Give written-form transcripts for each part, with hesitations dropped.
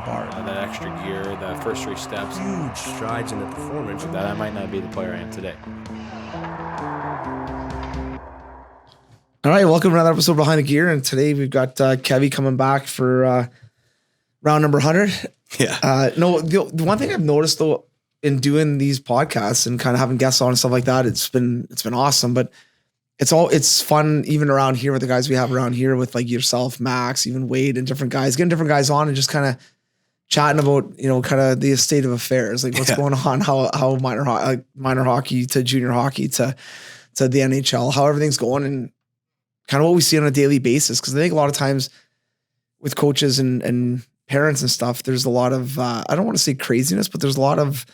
bar. That extra gear, the first 3 steps. Huge strides in the performance. That I might not be the player I am today. All right, welcome to another episode of Behind the Gear, and today we've got Kevy coming back for round number 100. Yeah. No, the one thing I've noticed though in doing these podcasts and kind of having guests on and stuff like that, it's been awesome. But it's fun even around here with the guys we have around here with like yourself, Max, even Wade, and different guys, getting different guys on and just kind of chatting about kind of the state of affairs, like what's going on, how minor hockey to junior hockey to the NHL, how everything's going, and kind of what we see on a daily basis. Because I think a lot of times with coaches and parents and stuff, there's a lot of, I don't want to say craziness, but there's a lot of,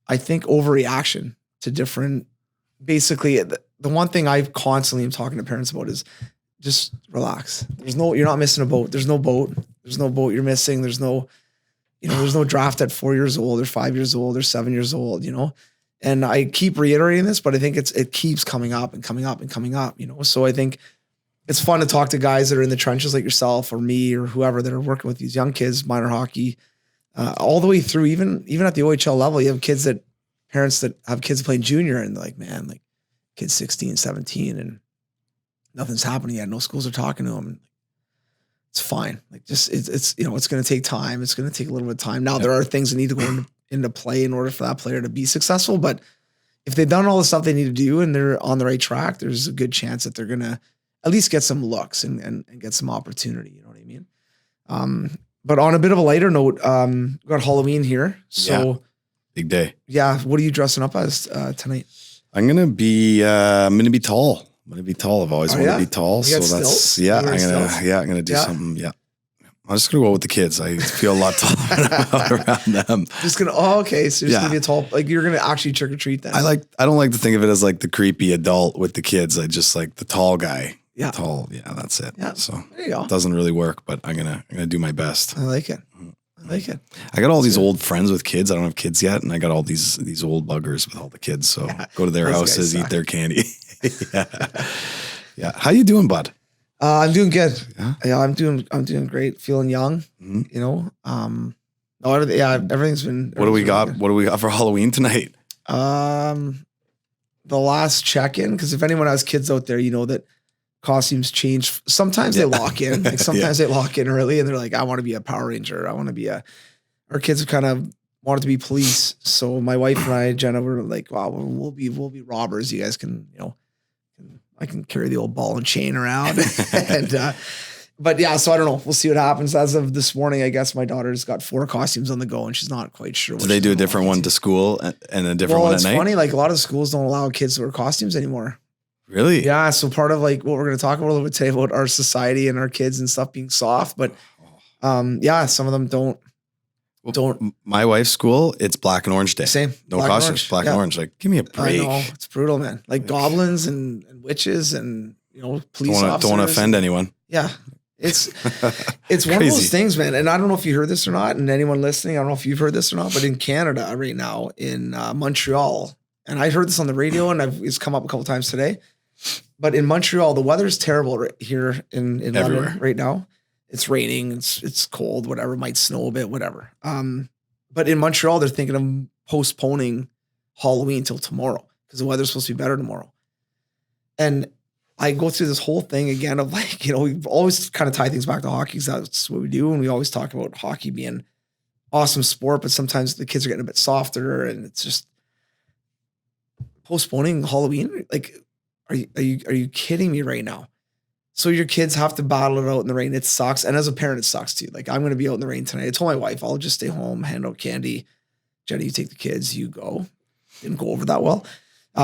I think, overreaction to different, basically the one thing I constantly am talking to parents about is just relax. You're not missing a boat. There's no boat. There's no boat you're missing. There's no draft at 4 years old or 5 years old or 7 years old, And I keep reiterating this, but I think it keeps coming up and coming up and coming up, So I think it's fun to talk to guys that are in the trenches like yourself or me or whoever that are working with these young kids, minor hockey, all the way through, even at the OHL level. You have parents that have kids playing junior and they're like, man, like kids 16, 17 and nothing's happening yet. No schools are talking to them. It's fine. Like just, it's going to take time. It's going to take a little bit of time. Now there are things that need to go into play in order for that player to be successful. But if they've done all the stuff they need to do and they're on the right track, there's a good chance that they're going to at least get some looks and get some opportunity. You know what I mean? But on a bit of a lighter note, we got Halloween here. So big day. Yeah. What are you dressing up as tonight? I'm going to be tall. I'm going to be tall. I've always wanted to be tall. So that's, I'm going to do something. Yeah. I'm just going to go with the kids. I feel a lot taller around them. Just going to, okay. So you're going to be a tall, like you're going to actually trick or treat then. I don't like to think of it as like the creepy adult with the kids. I just like the tall guy. Yeah. Tall. Yeah, that's it. Yeah. So there you go. It doesn't really work, but I'm going to do my best. I like it. I got all these old friends with kids. I don't have kids yet. And I got all these old buggers with all the kids. So go to their houses, eat their candy. Yeah. How you doing, bud? I'm doing good. Yeah, I'm doing great. Feeling young. Mm-hmm. Everything's been. What do we got? Good. What do we got for Halloween tonight? The last check-in, because if anyone has kids out there, you know that costumes change. Sometimes they lock in. Like sometimes they lock in early, and they're like, "I want to be a Power Ranger. I want to be a." Our kids have kind of wanted to be police, so my wife and I, Jenna, were like, "Wow, we'll be robbers. You guys can, I can carry the old ball and chain around." But yeah, so I don't know. We'll see what happens. As of this morning, I guess my daughter's got 4 costumes on the go and she's not quite sure. Do they do a different one to school and a different one at night? Well, it's funny. Like a lot of schools don't allow kids to wear costumes anymore. Really? Yeah. So part of like what we're going to talk about a little bit today about our society and our kids and stuff being soft, but some of them don't. My wife's school, it's black and orange day. Same. No costumes, black and orange. Like, give me a break. I know. It's brutal, man. Like goblins and witches and, police officers. Don't want to offend anyone. Yeah. It's one of those things, man. And I don't know if you heard this or not. And anyone listening, I don't know if you've heard this or not, but in Canada right now, in Montreal, and I heard this on the radio and it's come up a couple times today, but in Montreal, the weather's terrible right here in London right now. It's raining. It's cold, whatever. It might snow a bit, whatever. But in Montreal, they're thinking of postponing Halloween till tomorrow because the weather's supposed to be better tomorrow. And I go through this whole thing again of like, we always kind of tie things back to hockey because that's what we do. And we always talk about hockey being awesome sport, but sometimes the kids are getting a bit softer and it's just postponing Halloween. Like, are you kidding me right now? So your kids have to battle it out in the rain. It sucks. And as a parent, it sucks too. Like I'm going to be out in the rain tonight. I told my wife, I'll just stay home, hand out candy. Jenny, you take the kids, you go. Didn't go over that well.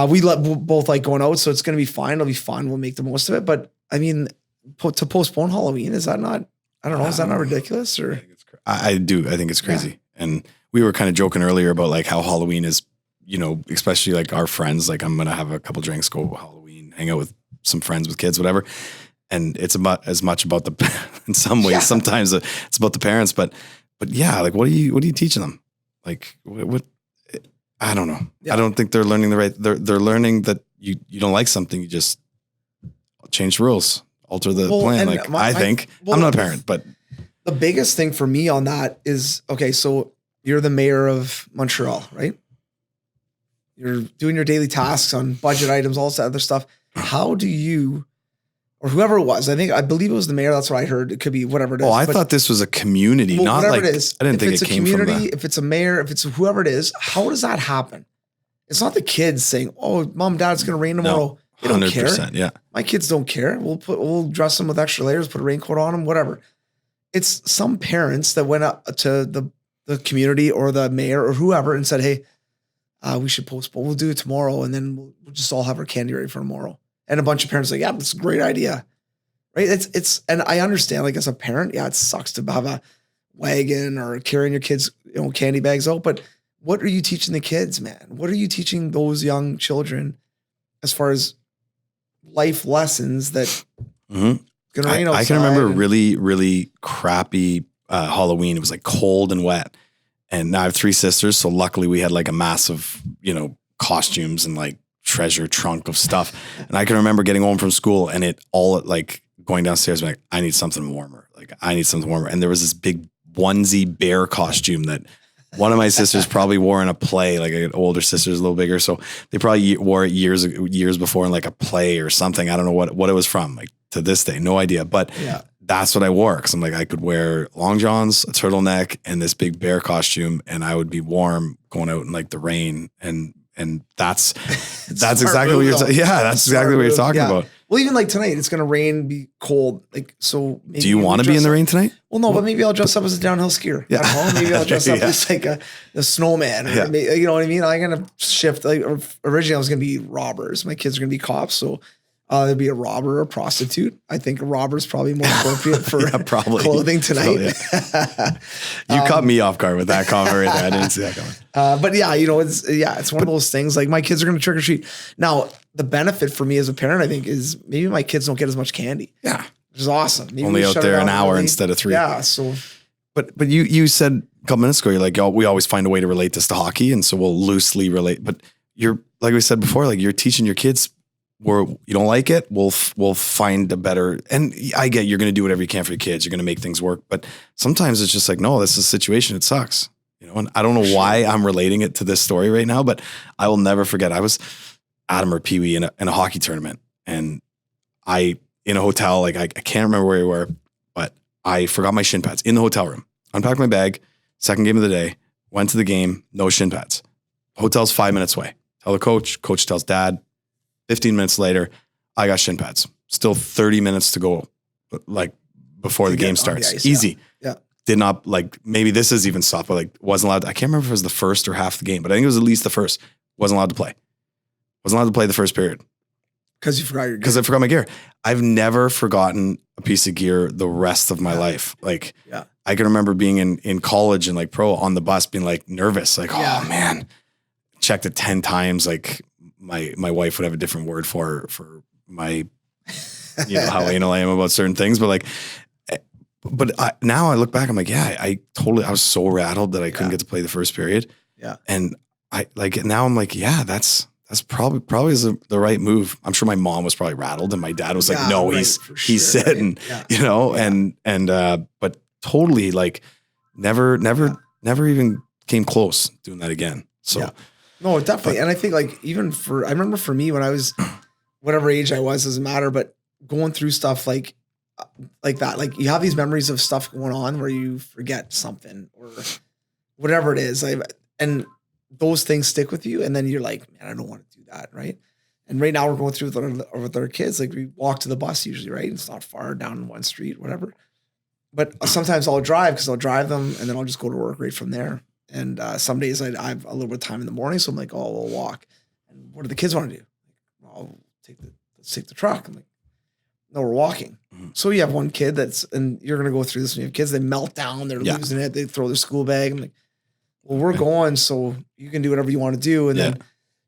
We both like going out, so it's going to be fine. It'll be fun. We'll make the most of it. But I mean, to postpone Halloween, is that not, I don't know, is that not ridiculous? Or I do. I think it's crazy. Yeah. And we were kind of joking earlier about like how Halloween is, especially like our friends, like I'm going to have a couple drinks, go Halloween, hang out with some friends with kids, whatever. And it's about as much about in some ways, sometimes it's about the parents, but yeah, like what are you teaching them? Like what I don't know. Yeah. I don't think they're learning they're learning that you don't like something. You just change the rules, alter the plan. Like I'm not a parent, but The biggest thing for me on that is, okay, so you're the mayor of Montreal, right? You're doing your daily tasks on budget items, all this other stuff. How do you, or whoever it was, I believe it was the mayor. That's what I heard. It could be whatever it is. Oh, I thought this was a community, not whatever like, it is. I didn't think it came from that. If it's a mayor, if it's whoever it is, how does that happen? It's not the kids saying, oh, mom, dad, it's going to rain tomorrow. No, they don't 100%, care. yeah. My kids don't care. We'll dress them with extra layers, put a raincoat on them, whatever. It's some parents that went up to the community or the mayor or whoever and said, hey, we should postpone. We'll do it tomorrow. And then we'll just all have our candy ready for tomorrow. And a bunch of parents are like, yeah, that's a great idea. Right. And I understand, like, as a parent, yeah, it sucks to have a wagon or carrying your kids, candy bags out. But what are you teaching the kids, man? What are you teaching those young children as far as life lessons that gonna rain outside? I can remember really, really crappy Halloween. It was like cold and wet. And now I have 3 sisters. So luckily we had like a massive, costumes and like treasure trunk of stuff. And I can remember getting home from school and it all like going downstairs, like, I need something warmer. Like, I need something warmer. And there was this big onesie bear costume that one of my sisters probably wore in a play. Like, an older sister's a little bigger. So they probably wore it years before in like a play or something. I don't know what it was from. Like, to this day, no idea. But that's what I wore. Cause I'm like, I could wear long johns, a turtleneck, and this big bear costume, and I would be warm going out in like the rain. And that's exactly what you're that's exactly what you're talking about. Well, even like tonight, it's gonna rain, be cold. Like, so maybe do you want to be in the rain tonight? Well, no, but maybe I'll dress up as a downhill skier. Yeah. I don't know. Maybe I'll dress up as like a snowman. Or maybe, you know what I mean? I'm gonna shift. Like, originally I was gonna be robbers. My kids are gonna be cops, so there'd be a robber or a prostitute. I think a robber is probably more appropriate for probably clothing tonight. You caught me off guard with that comment right there. I didn't see that coming. But yeah, it's one of those things. Like, my kids are going to trick or treat. Now, the benefit for me as a parent, I think, is maybe my kids don't get as much candy. Yeah, which is awesome. Maybe only out there an hour instead of 3. Yeah. So, but you said a couple minutes ago, you're like, we always find a way to relate this to hockey, and so we'll loosely relate. But you're, like we said before, like, you're teaching your kids. Where you don't like it, we'll find a better. And I get you're going to do whatever you can for your kids. You're going to make things work, but sometimes it's just like, no, this is a situation. It sucks, And I don't know why I'm relating it to this story right now, but I will never forget. I was Adam or Pee Wee in a hockey tournament, and in a hotel. Like, I can't remember where we were, but I forgot my shin pads in the hotel room. Unpacked my bag. Second game of the day. Went to the game. No shin pads. Hotel's 5 minutes away. Tell the coach. Coach tells dad. 15 minutes later, I got shin pads. Still 30 minutes to go, like, before the game starts. The ice, Easy. Yeah. Did not, like, maybe this is even soft, but like, wasn't allowed. I can't remember if it was the first or half the game, but I think it was at least the first. Wasn't allowed to play. Wasn't allowed to play the first period. Because you forgot your gear. Because I forgot my gear. I've never forgotten a piece of gear the rest of my life. Like, I can remember being in college and like pro on the bus being like nervous. Like, oh man, checked it 10 times. Like, my wife would have a different word for my, how anal I am about certain things, but now I look back, I'm like, I was so rattled that I couldn't get to play the first period. Yeah. And now I'm like, that's probably is the right move. I'm sure my mom was probably rattled and my dad was like, no, he's sitting, but totally, like, never even came close doing that again. So no, definitely. And I think, like, I remember for me when I was, whatever age I was, doesn't matter, but going through stuff like that, like, you have these memories of stuff going on where you forget something or whatever it is. And those things stick with you. And then you're like, man, I don't want to do that. Right. And right now we're going through with our kids. Like, we walk to the bus usually, right? It's not far down one street, whatever. But sometimes I'll drive because I'll drive them and then I'll just go to work right from there. And some days I have a little bit of time in the morning. So I'm like, we'll walk. And what do the kids want to do? Let's take the truck. I'm like, no, we're walking. Mm-hmm. So you have one kid and you're going to go through this when you have kids, they melt down, they're losing it. They throw their school bag. I'm like, well, we're going, so you can do whatever you want to do. And then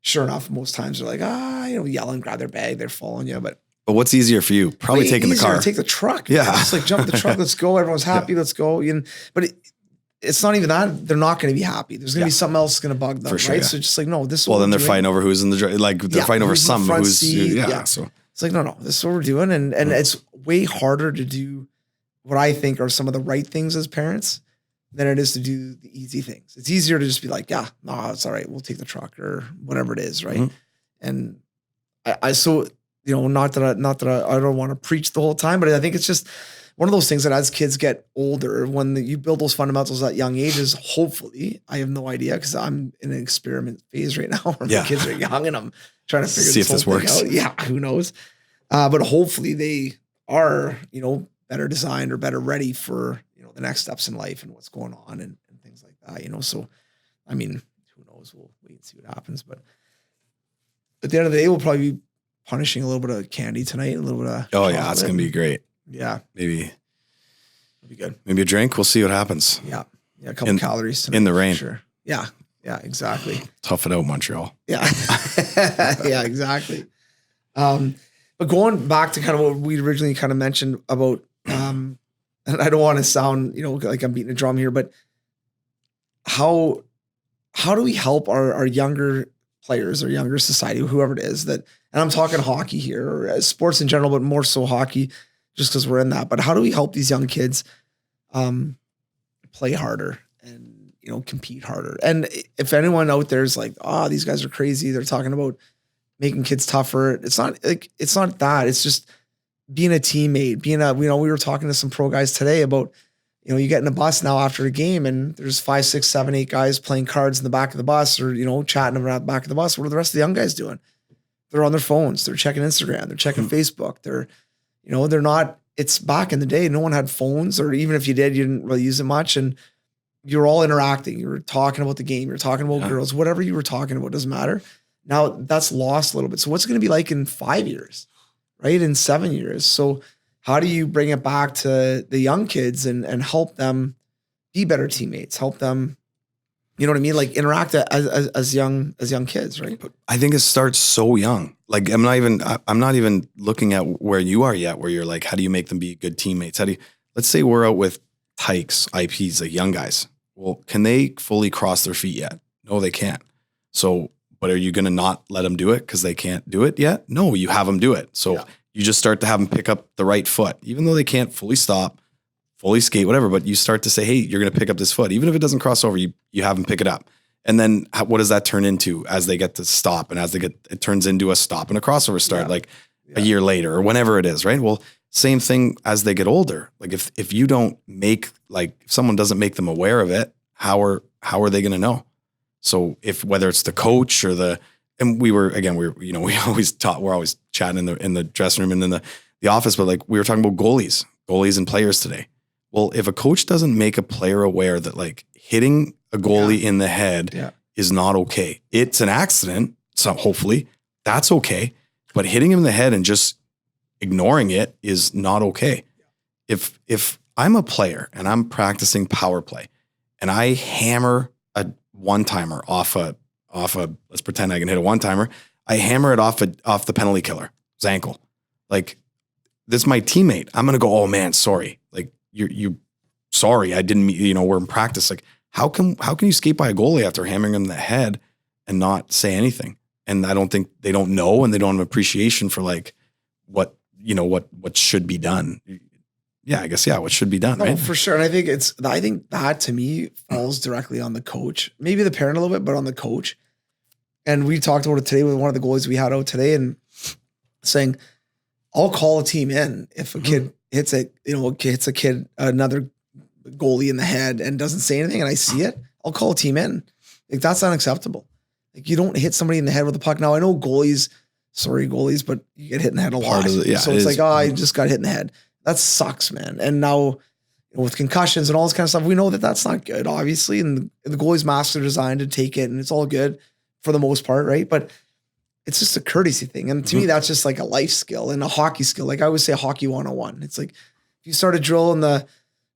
sure enough, most times they're like, yell and grab their bag. They're following you. But what's easier for you? Probably taking the car. Take the truck. Yeah. Just like jump the truck. Let's go. Everyone's happy. Let's go. But it's not even that. They're not going to be happy. There's going to be something else going to bug them. For sure, right? Yeah. So just like, no, this is well, then they're fighting over who's in the, like, they're fighting over something. Who's, So it's like, no, this is what we're doing. And it's way harder to do what I think are some of the right things as parents than it is to do the easy things. It's easier to just be like, yeah, no, it's all right. We'll take the truck or whatever it is. Right. And so, not that I don't want to preach the whole time, but I think it's just one of those things that as kids get older, when you build those fundamentals at young ages, hopefully, I have no idea because I'm in an experiment phase right now where my kids are young and I'm trying to figure see if this works out. Yeah, who knows? But hopefully they are, better designed or better ready for, the next steps in life and what's going on and things like that, So, I mean, who knows? We'll wait and see what happens. But at the end of the day, we'll probably be punishing a little bit of candy tonight, a little bit of chocolate. Yeah, it's going to be great. Yeah. Maybe it'll be good. Maybe a drink. We'll see what happens. Yeah. Yeah. A couple calories tonight, in the rain. Sure. Yeah. Yeah, exactly. Tough it out, Montreal. Yeah. Yeah, exactly. But going back to kind of what we originally kind of mentioned about, and I don't want to sound, like I'm beating a drum here, but how do we help our younger players or younger society, whoever it is and I'm talking hockey here or sports in general, but more so hockey just because we're in that. But how do we help these young kids play harder and, compete harder? And if anyone out there is like, these guys are crazy, they're talking about making kids tougher. It's not that. It's just being a teammate, we were talking to some pro guys today about, you get in a bus now after a game and there's 5, 6, 7, 8 guys playing cards in the back of the bus or, chatting around the back of the bus. What are the rest of the young guys doing? They're on their phones. They're checking Instagram. They're checking Facebook. They're not, it's back in the day. No one had phones, or even if you did, you didn't really use it much. And you're all interacting. You were talking about the game. You're talking about girls, whatever you were talking about, doesn't matter. Now that's lost a little bit. So what's it going to be like in 5 years, right? In 7 years. So how do you bring it back to the young kids and help them be better teammates, help them, you know what I mean? Like interact as young kids, right? But I think it starts so young. Like I'm not even looking at where you are yet, where you're like, how do you make them be good teammates? Let's say we're out with tykes, IPs, like young guys. Well, can they fully cross their feet yet? No, they can't. So, but are you going to not let them do it because they can't do it yet? No, you have them do it. So you just start to have them pick up the right foot, even though they can't fully stop, fully skate, whatever, but you start to say, hey, you're going to pick up this foot. Even if it doesn't cross over, you have them pick it up. And then what does that turn into as they get to stop and it turns into a stop and a crossover start a year later or whenever it is, right? Well, same thing as they get older. Like if you don't if someone doesn't make them aware of it, how are they going to know? So whether it's the coach or we're always chatting in the dressing room and in the office, but like we were talking about goalies and players today. Well, if a coach doesn't make a player aware that like hitting a goalie in the head is not okay. It's an accident. So hopefully that's okay. But hitting him in the head and just ignoring it is not okay. If I'm a player and I'm practicing power play and I hammer a one-timer off a, let's pretend I can hit a one-timer. I hammer it off the penalty killer's ankle. Like, this is my teammate. I'm going to go, oh man, sorry. Like you sorry. I didn't mean, we're in practice. Like how can you skate by a goalie after hammering him in the head and not say anything? And I don't think they don't know, and they don't have appreciation for like what should be done. Yeah, I guess, what should be done, right? For sure. And I think that to me falls directly on the coach, maybe the parent a little bit, but on the coach. And we talked about it today with one of the goalies we had out today and saying, I'll call a team in if a kid hits another goalie in the head and doesn't say anything and I see it, I'll call a team in. Like that's unacceptable. Like you don't hit somebody in the head with a puck. Now I know goalies, but you get hit in the head a lot. So it's like, I just got hit in the head. That sucks, man. And now with concussions and all this kind of stuff, we know that that's not good, obviously. And the goalies' masks are designed to take it and it's all good for the most part, right? But it's just a courtesy thing. And to me, that's just like a life skill and a hockey skill. Like I always say hockey 101. It's like, if you start a drill in the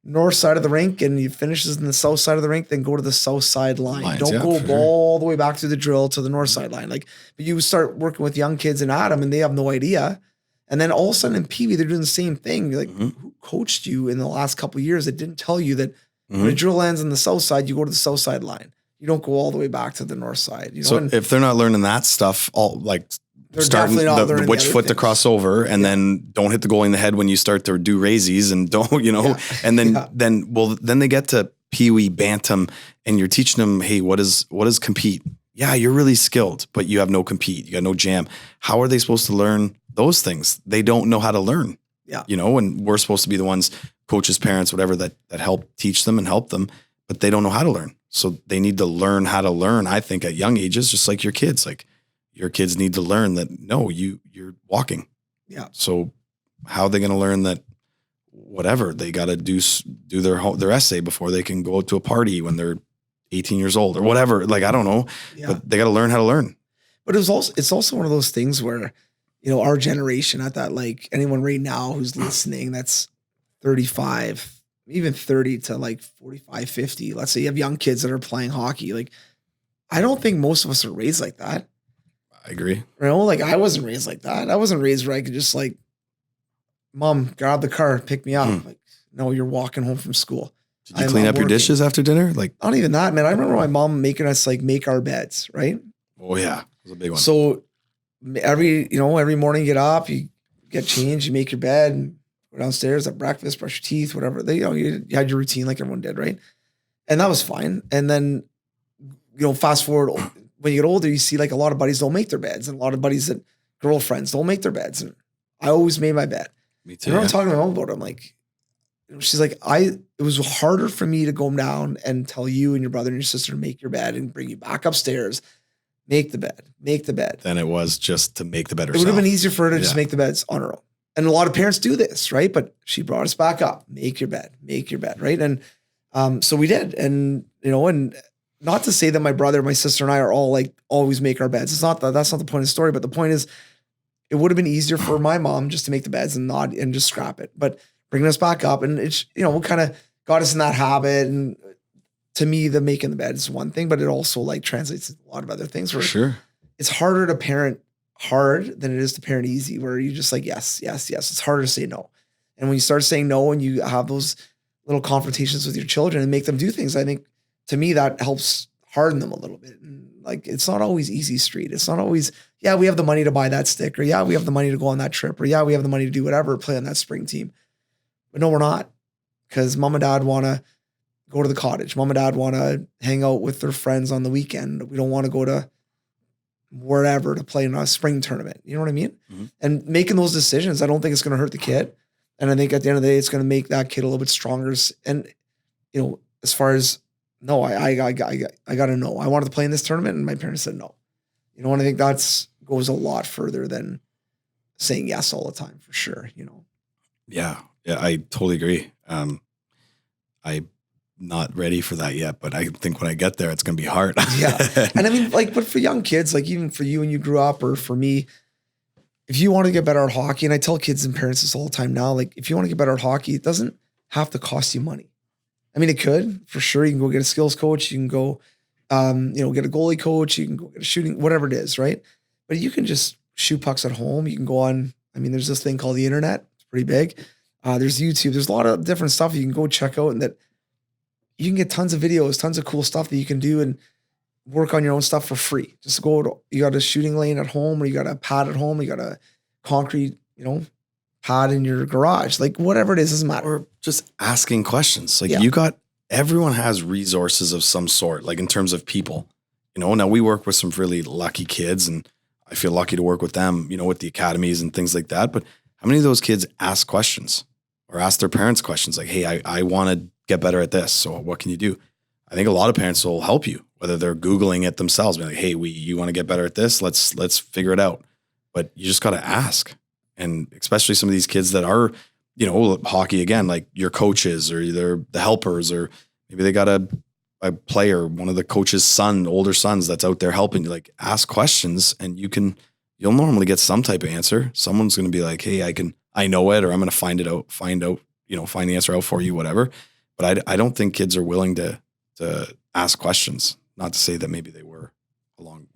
north side of the rink and you finishes in the south side of the rink, then go to the south side line. Don't go all the way back through the drill to the north side line. Like, but you start working with young kids in Adam and they have no idea. And then all of a sudden in PB, they're doing the same thing. You're like, who coached you in the last couple of years that didn't tell you that when a drill lands on the south side, you go to the south side line. You don't go all the way back to the north side. So if they're not learning that stuff, all like They're starting definitely not learning the which other foot to things. cross over, and then don't hit the goalie in the head when you start to do raisies, and don't, you know, and then, then they get to peewee bantam, and you're teaching them, hey, what is compete? Yeah, you're really skilled, but you have no compete. You got no jam. How are they supposed to learn those things? They don't know how to learn. Yeah. You know, and we're supposed to be the ones, coaches, parents, whatever, that help teach them and help them, but they don't know how to learn. So they need to learn how to learn, I think, at young ages, just like your kids. Like, your kids need to learn that, no, you're walking. Yeah. So how are they going to learn that? Whatever, they got to do their essay before they can go to a party when they're 18 years old or whatever. Like, I don't know, but they got to learn how to learn. But it's also one of those things where, you know, our generation at that, like anyone right now who's listening, that's 35, even 30 to like 45, 50. Let's say you have young kids that are playing hockey. Like, I don't think most of us are raised like that. I agree. You know, like I wasn't raised like that. I wasn't raised where I could just like, Mom, grab the car, pick me up. Like, no, you're walking home from school. Did you clean up your dishes after dinner? Like, not even that, man. I remember my mom making us like make our beds, right? Oh yeah, it was a big one. So every morning you get up, you get changed, you make your bed, and go downstairs, have breakfast, brush your teeth, whatever. You had your routine like everyone did, right? And that was fine. And then, fast forward, when you get older, you see like a lot of buddies don't make their beds, and a lot of buddies that girlfriends don't make their beds. And I always made my bed. Me too. I remember talking to my mom about it. I'm like, she's like, it was harder for me to go down and tell you and your brother and your sister to make your bed and bring you back upstairs, make the bed. Than it was just to make the bed It herself. would have been easier for her to just make the beds on her own. And a lot of parents do this, right? But she brought us back up, make your bed, right? And so we did. And, and not to say that my brother, my sister, and I are all like always make our beds. It's not that's not the point of the story, but the point is, it would have been easier for my mom just to make the beds and just scrap it. But bringing us back up, and it's, kind of got us in that habit. And to me, the making the bed is one thing, but it also like translates to a lot of other things. For sure. It's harder to parent hard than it is to parent easy, where you just like, yes. It's harder to say no. And when you start saying no and you have those little confrontations with your children and make them do things, I think to me that helps harden them a little bit. And like, it's not always easy street. It's not always, yeah, we have the money to buy that stick, or yeah, we have the money to go on that trip, or yeah, we have the money to do whatever, play on that spring team. But no, we're not, because mom and dad want to go to the cottage. Mom and dad want to hang out with their friends on the weekend. We don't want to go to wherever to play in a spring tournament. You know what I mean? Mm-hmm. And making those decisions, I don't think it's going to hurt the kid. And I think at the end of the day, it's going to make that kid a little bit stronger. And, as far as, no, I got to know. I wanted to play in this tournament, and my parents said no. And I think that's goes a lot further than saying yes all the time, for sure. Yeah, I totally agree. I'm not ready for that yet, but I think when I get there, it's going to be hard. Yeah. And I mean, like, but for young kids, like even for you when you grew up, or for me, if you want to get better at hockey, and I tell kids and parents this all the time now, like if you want to get better at hockey, it doesn't have to cost you money. I mean, it could, for sure. You can go get a skills coach. You can go, get a goalie coach. You can go get a shooting, whatever it is, right? But you can just shoot pucks at home. You can go on, there's this thing called the internet. It's pretty big. There's YouTube. There's a lot of different stuff you can go check out, and that you can get tons of videos, tons of cool stuff that you can do and work on your own stuff for free. Just you got a shooting lane at home, or you got a pad at home, you got a concrete, pad in your garage, like whatever it is, doesn't matter. Or just asking questions. Like everyone has resources of some sort, like in terms of people, now we work with some really lucky kids, and I feel lucky to work with them, with the academies and things like that. But how many of those kids ask questions or ask their parents questions? Like, hey, I want to get better at this. So what can you do? I think a lot of parents will help you, whether they're Googling it themselves, be like, hey, you want to get better at this? Let's figure it out. But you just got to ask. And especially some of these kids that are, hockey again, like your coaches, or they're the helpers, or maybe they got a player, one of the coach's older sons that's out there helping you. Like, ask questions, and you'll normally get some type of answer. Someone's going to be like, hey, I know it, or I'm going to find find the answer out for you, whatever. But I don't think kids are willing to ask questions. Not to say that maybe they were a long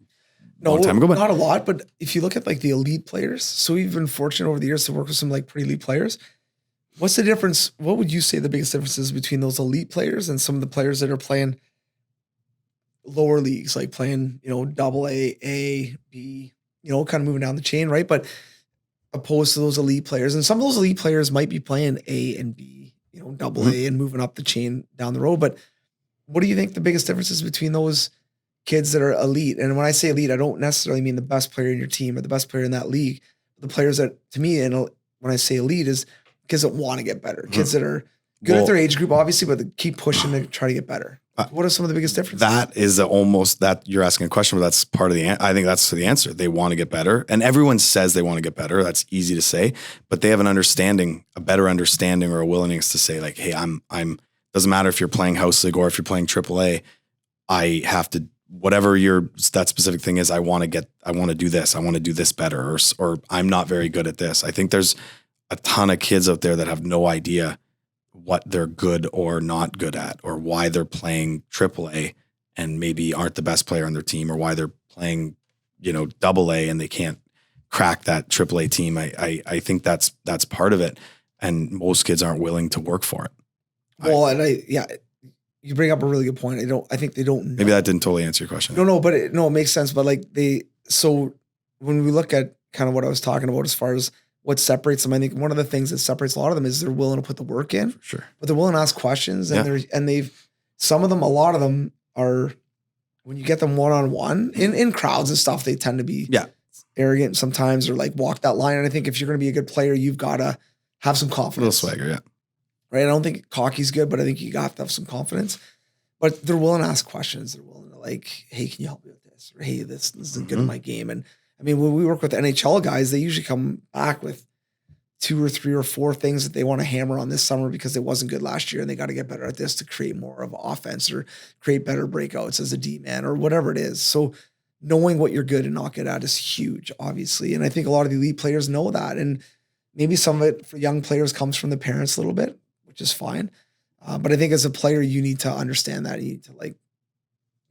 time ago, but not a lot. But if you look at like the elite players, so we've been fortunate over the years to work with some like pretty elite players. What's the difference? What would you say the biggest difference is between those elite players and some of the players that are playing lower leagues, like playing, AA, A, B, kind of moving down the chain, right? But opposed to those elite players, and some of those elite players might be playing A and B, double A and moving up the chain down the road. But what do you think the biggest difference is between those kids that are elite? And when I say elite, I don't necessarily mean the best player in your team or the best player in that league. The players that, to me, and when I say elite, is kids that want to get better, kids that are good at their age group, obviously, but they keep pushing to try to get better. What are some of the biggest differences? That is almost that you're asking a question, but that's part of I think that's the answer. They want to get better, and everyone says they want to get better. That's easy to say, but they have a better understanding or a willingness to say like, hey, I'm doesn't matter if you're playing house league or if you're playing AAA. I have to, whatever that specific thing is, I want to do this. I want to do this better, or I'm not very good at this. I think there's a ton of kids out there that have no idea what they're good or not good at, or why they're playing AAA and maybe aren't the best player on their team, or why they're playing, AA and they can't crack that AAA team. I think that's part of it. And most kids aren't willing to work for it. Well, you bring up a really good point. I think they don't know. Maybe that didn't totally answer your question. No, but it makes sense. But so when we look at kind of what I was talking about as far as what separates them, I think one of the things that separates a lot of them is they're willing to put the work in. For sure. But they're willing to ask questions, and a lot of them are, when you get them one-on-one in crowds and stuff, they tend to be arrogant sometimes, or like walk that line. And I think if you're going to be a good player, you've got to have some confidence. A little swagger, yeah. Right? I don't think cocky's good, but I think you got to have some confidence. But they're willing to ask questions. They're willing to like, hey, can you help me with this? Or hey, this isn't good in my game. And I mean, when we work with NHL guys, they usually come back with 2 or 3 or 4 things that they want to hammer on this summer because it wasn't good last year and they got to get better at this to create more of offense or create better breakouts as a D-man or whatever it is. So knowing what you're good and not good at is huge, obviously. And I think a lot of the elite players know that. And maybe some of it for young players comes from the parents a little bit, which is fine. But I think as a player, you need to understand that. You need to like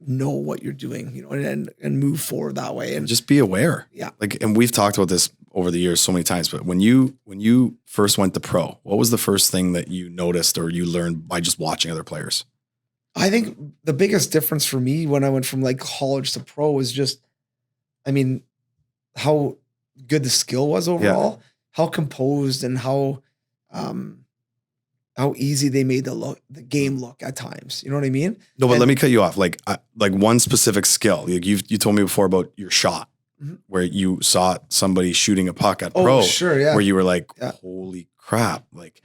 know what you're doing, and move forward that way. And just be aware. Yeah. And we've talked about this over the years so many times, but when you first went to pro, what was the first thing that you noticed or you learned by just watching other players? I think the biggest difference for me when I went from like college to pro was just, how good the skill was overall, how composed and how easy they made the game look at times. You know what I mean? No, but let me cut you off. Like one specific skill. You told me before about your shot, where you saw somebody shooting a puck at pro. Sure, yeah. Where you were like, holy crap! Like,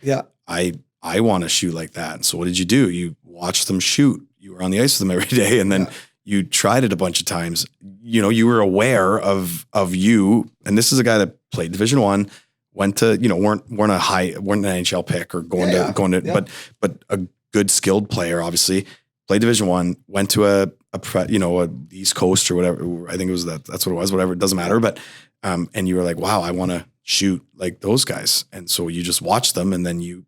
I want to shoot like that. And so what did you do? You watched them shoot. You were on the ice with them every day, and then you tried it a bunch of times. You were aware of you. And this is a guy that played Division I. Went to, weren't an NHL pick or going to, but a good skilled player, obviously played Division I, went to a East Coast or whatever. I think it was that's what it was, whatever. It doesn't matter. But, and you were like, wow, I want to shoot like those guys. And so you just watched them and then you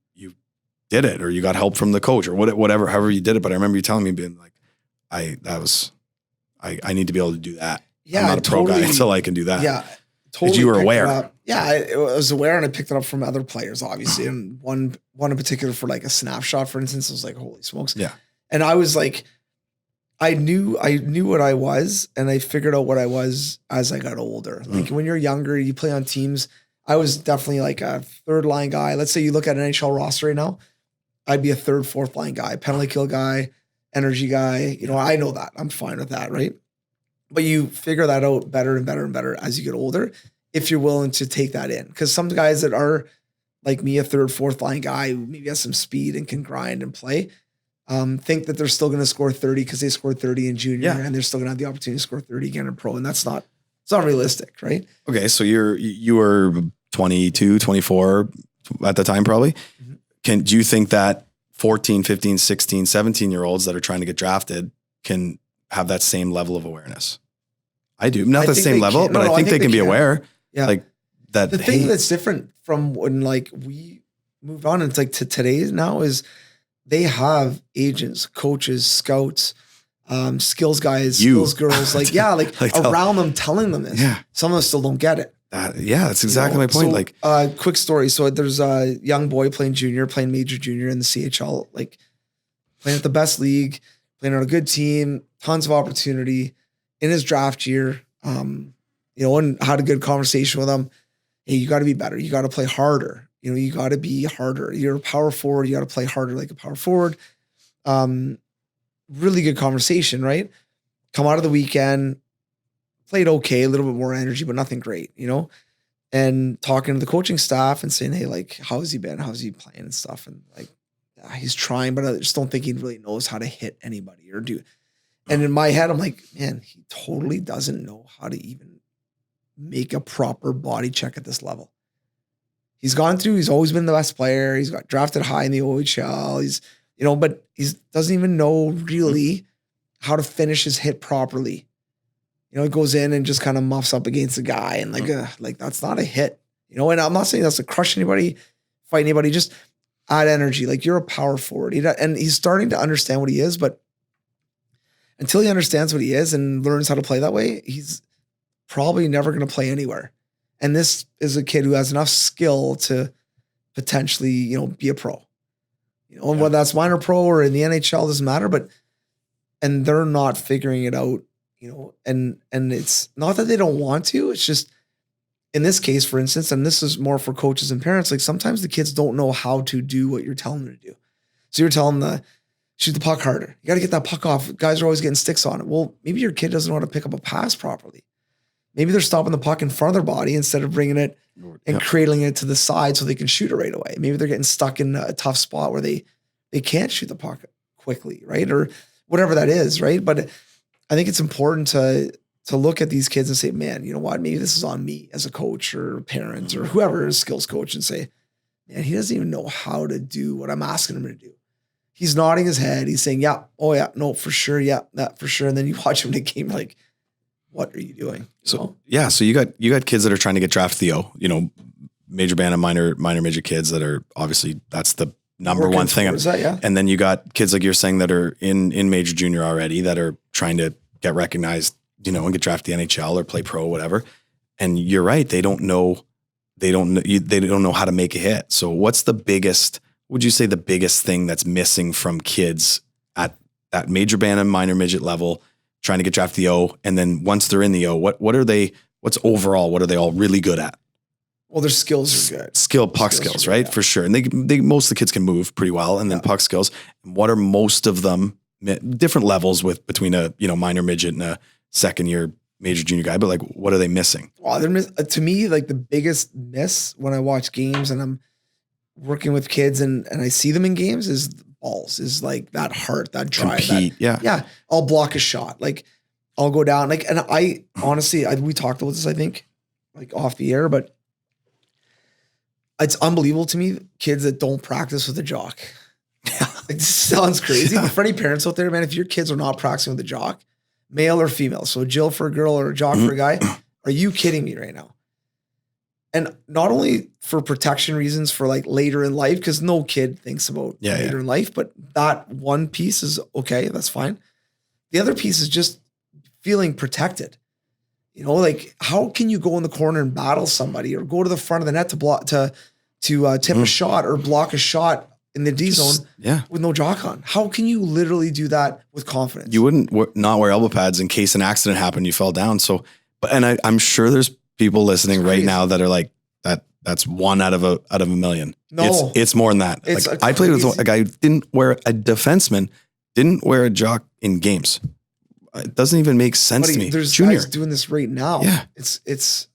did it, or you got help from the coach or whatever, however you did it. But I remember you telling me being like, I need to be able to do that. Yeah. I'm not a pro guy until I can do that. Yeah. Totally you were aware. I was aware, and I picked it up from other players, obviously. And one in particular for like a snapshot, for instance, was like, holy smokes. Yeah. And I was like, I knew what I was, and I figured out what I was as I got older. Like when you're younger, you play on teams. I was definitely like a third line guy. Let's say you look at an NHL roster right now, I'd be a third, fourth line guy, penalty kill guy, energy guy. I know that. I'm fine with that, right? But you figure that out better and better and better as you get older, if you're willing to take that in. Because some guys that are like me, a third, fourth line guy who maybe has some speed and can grind and play, think that they're still going to score 30 because they scored 30 in junior and they're still going to have the opportunity to score 30 again in pro. And it's not realistic, right? Okay. So you were 22, 24 at the time, probably. Mm-hmm. Do you think that 14, 15, 16, 17-year-olds that are trying to get drafted can have that same level of awareness? I do. Not the same level, but I think they can be aware. Yeah. Like that. The thing that's different from when like we moved on, it's like to today's now is they have agents, coaches, scouts, skills guys, skills girls, like around them telling them this. Yeah. Some of them still don't get it. That's exactly my point. So, quick story. So there's a young boy playing major junior in the CHL, like playing at the best league, playing on a good team, tons of opportunity in his draft year. and had a good conversation with him. Hey, you got to be better. You got to play harder. You got to be harder. You're a power forward. You got to play harder like a power forward. Really good conversation, right? Come out of the weekend, played okay, a little bit more energy, but nothing great, and talking to the coaching staff and saying, hey, like, how has he been? How's he playing and stuff? And like, he's trying, but I just don't think he really knows how to hit anybody or do. And in my head, I'm like, man, he totally doesn't know how to even make a proper body check at this level. He's always been the best player. He's got drafted high in the OHL. He's, but he doesn't even know really how to finish his hit properly. He goes in and just kind of muffs up against the guy and like that's not a hit, and I'm not saying that's to crush anybody, fight anybody, just add energy. Like, you're a power forward. And he's starting to understand what he is, but until he understands what he is and learns how to play that way, he's probably never going to play anywhere. And this is a kid who has enough skill to potentially, be a pro, and whether that's minor pro or in the NHL, doesn't matter, and they're not figuring it out, and it's not that they don't want to, it's just in this case, for instance, and this is more for coaches and parents, like sometimes the kids don't know how to do what you're telling them to do. So you're telling them to shoot the puck harder. You got to get that puck off. Guys are always getting sticks on it. Well, maybe your kid doesn't know how to pick up a pass properly. Maybe they're stopping the puck in front of their body instead of bringing it and cradling it to the side so they can shoot it right away. Maybe they're getting stuck in a tough spot where they can't shoot the puck quickly, right? Or whatever that is, right? But I think it's important to look at these kids and say, man, you know what? Maybe this is on me as a coach or parent or whoever is skills coach, and say, man, he doesn't even know how to do what I'm asking him to do. He's nodding his head. He's saying, yeah, oh yeah, no, for sure. Yeah, that for sure. And then you watch him in a game like, what are you doing? So you got kids that are trying to get drafted to the O, major band and minor midget kids that are obviously, that's the number one thing. And then you got kids like you're saying that are in major junior already that are trying to get recognized, and get drafted to the NHL or play pro, whatever. And you're right. They don't know how to make a hit. So would you say the biggest thing that's missing from kids at that major band and minor midget level, trying to get drafted to the O? And then once they're in the O, what are they all really good at? Well, their skills are good. Puck skills, right? Yeah. For sure. And they most of the kids can move pretty well. And then puck skills. What are most of them, different levels between a, minor midget and a second year major junior guy, but like, what are they missing? Well, to me, like the biggest miss when I watch games and I'm working with kids and I see them in games is balls, is like that heart, that drive. Compete, yeah. I'll block a shot. Like I'll go down. Like, and I honestly, we talked about this, I think, like off the air, but it's unbelievable to me, kids that don't practice with a jock. It sounds crazy, but for any parents out there, man, if your kids are not practicing with a jock, male or female, so a Jill for a girl or a jock for a guy, are you kidding me right now? And not only for protection reasons for like later in life, because no kid thinks about later in life, but that one piece is okay, that's fine. The other piece is just feeling protected. Like how can you go in the corner and battle somebody or go to the front of the net to block to tip a shot or block a shot in the D zone with no jock on? How can you literally do that with confidence? You wouldn't not wear elbow pads in case an accident happened, you fell down. So, I'm sure there's people listening right now that are like, that's one out of a million. No, it's more than that. Like, I played with a guy who a defenseman didn't wear a jock in games. It doesn't even make sense to me. There's guys doing this right now. Yeah. It's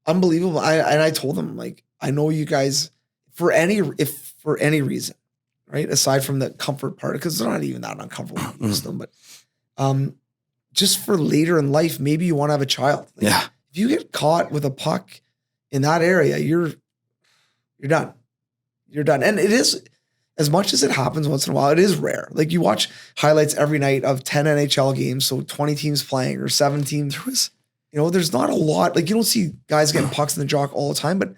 unbelievable. I told them, like, I know you guys for any reason, right? Aside from the comfort part, because they're not even that uncomfortable with them, but just for later in life, maybe you want to have a child. Like, if you get caught with a puck in that area, you're done. You're done. And it is, as much as it happens once in a while, it is rare. Like you watch highlights every night of 10 NHL games, so 20 teams playing or 7 teams. There's not a lot. Like you don't see guys getting pucks in the jock all the time, but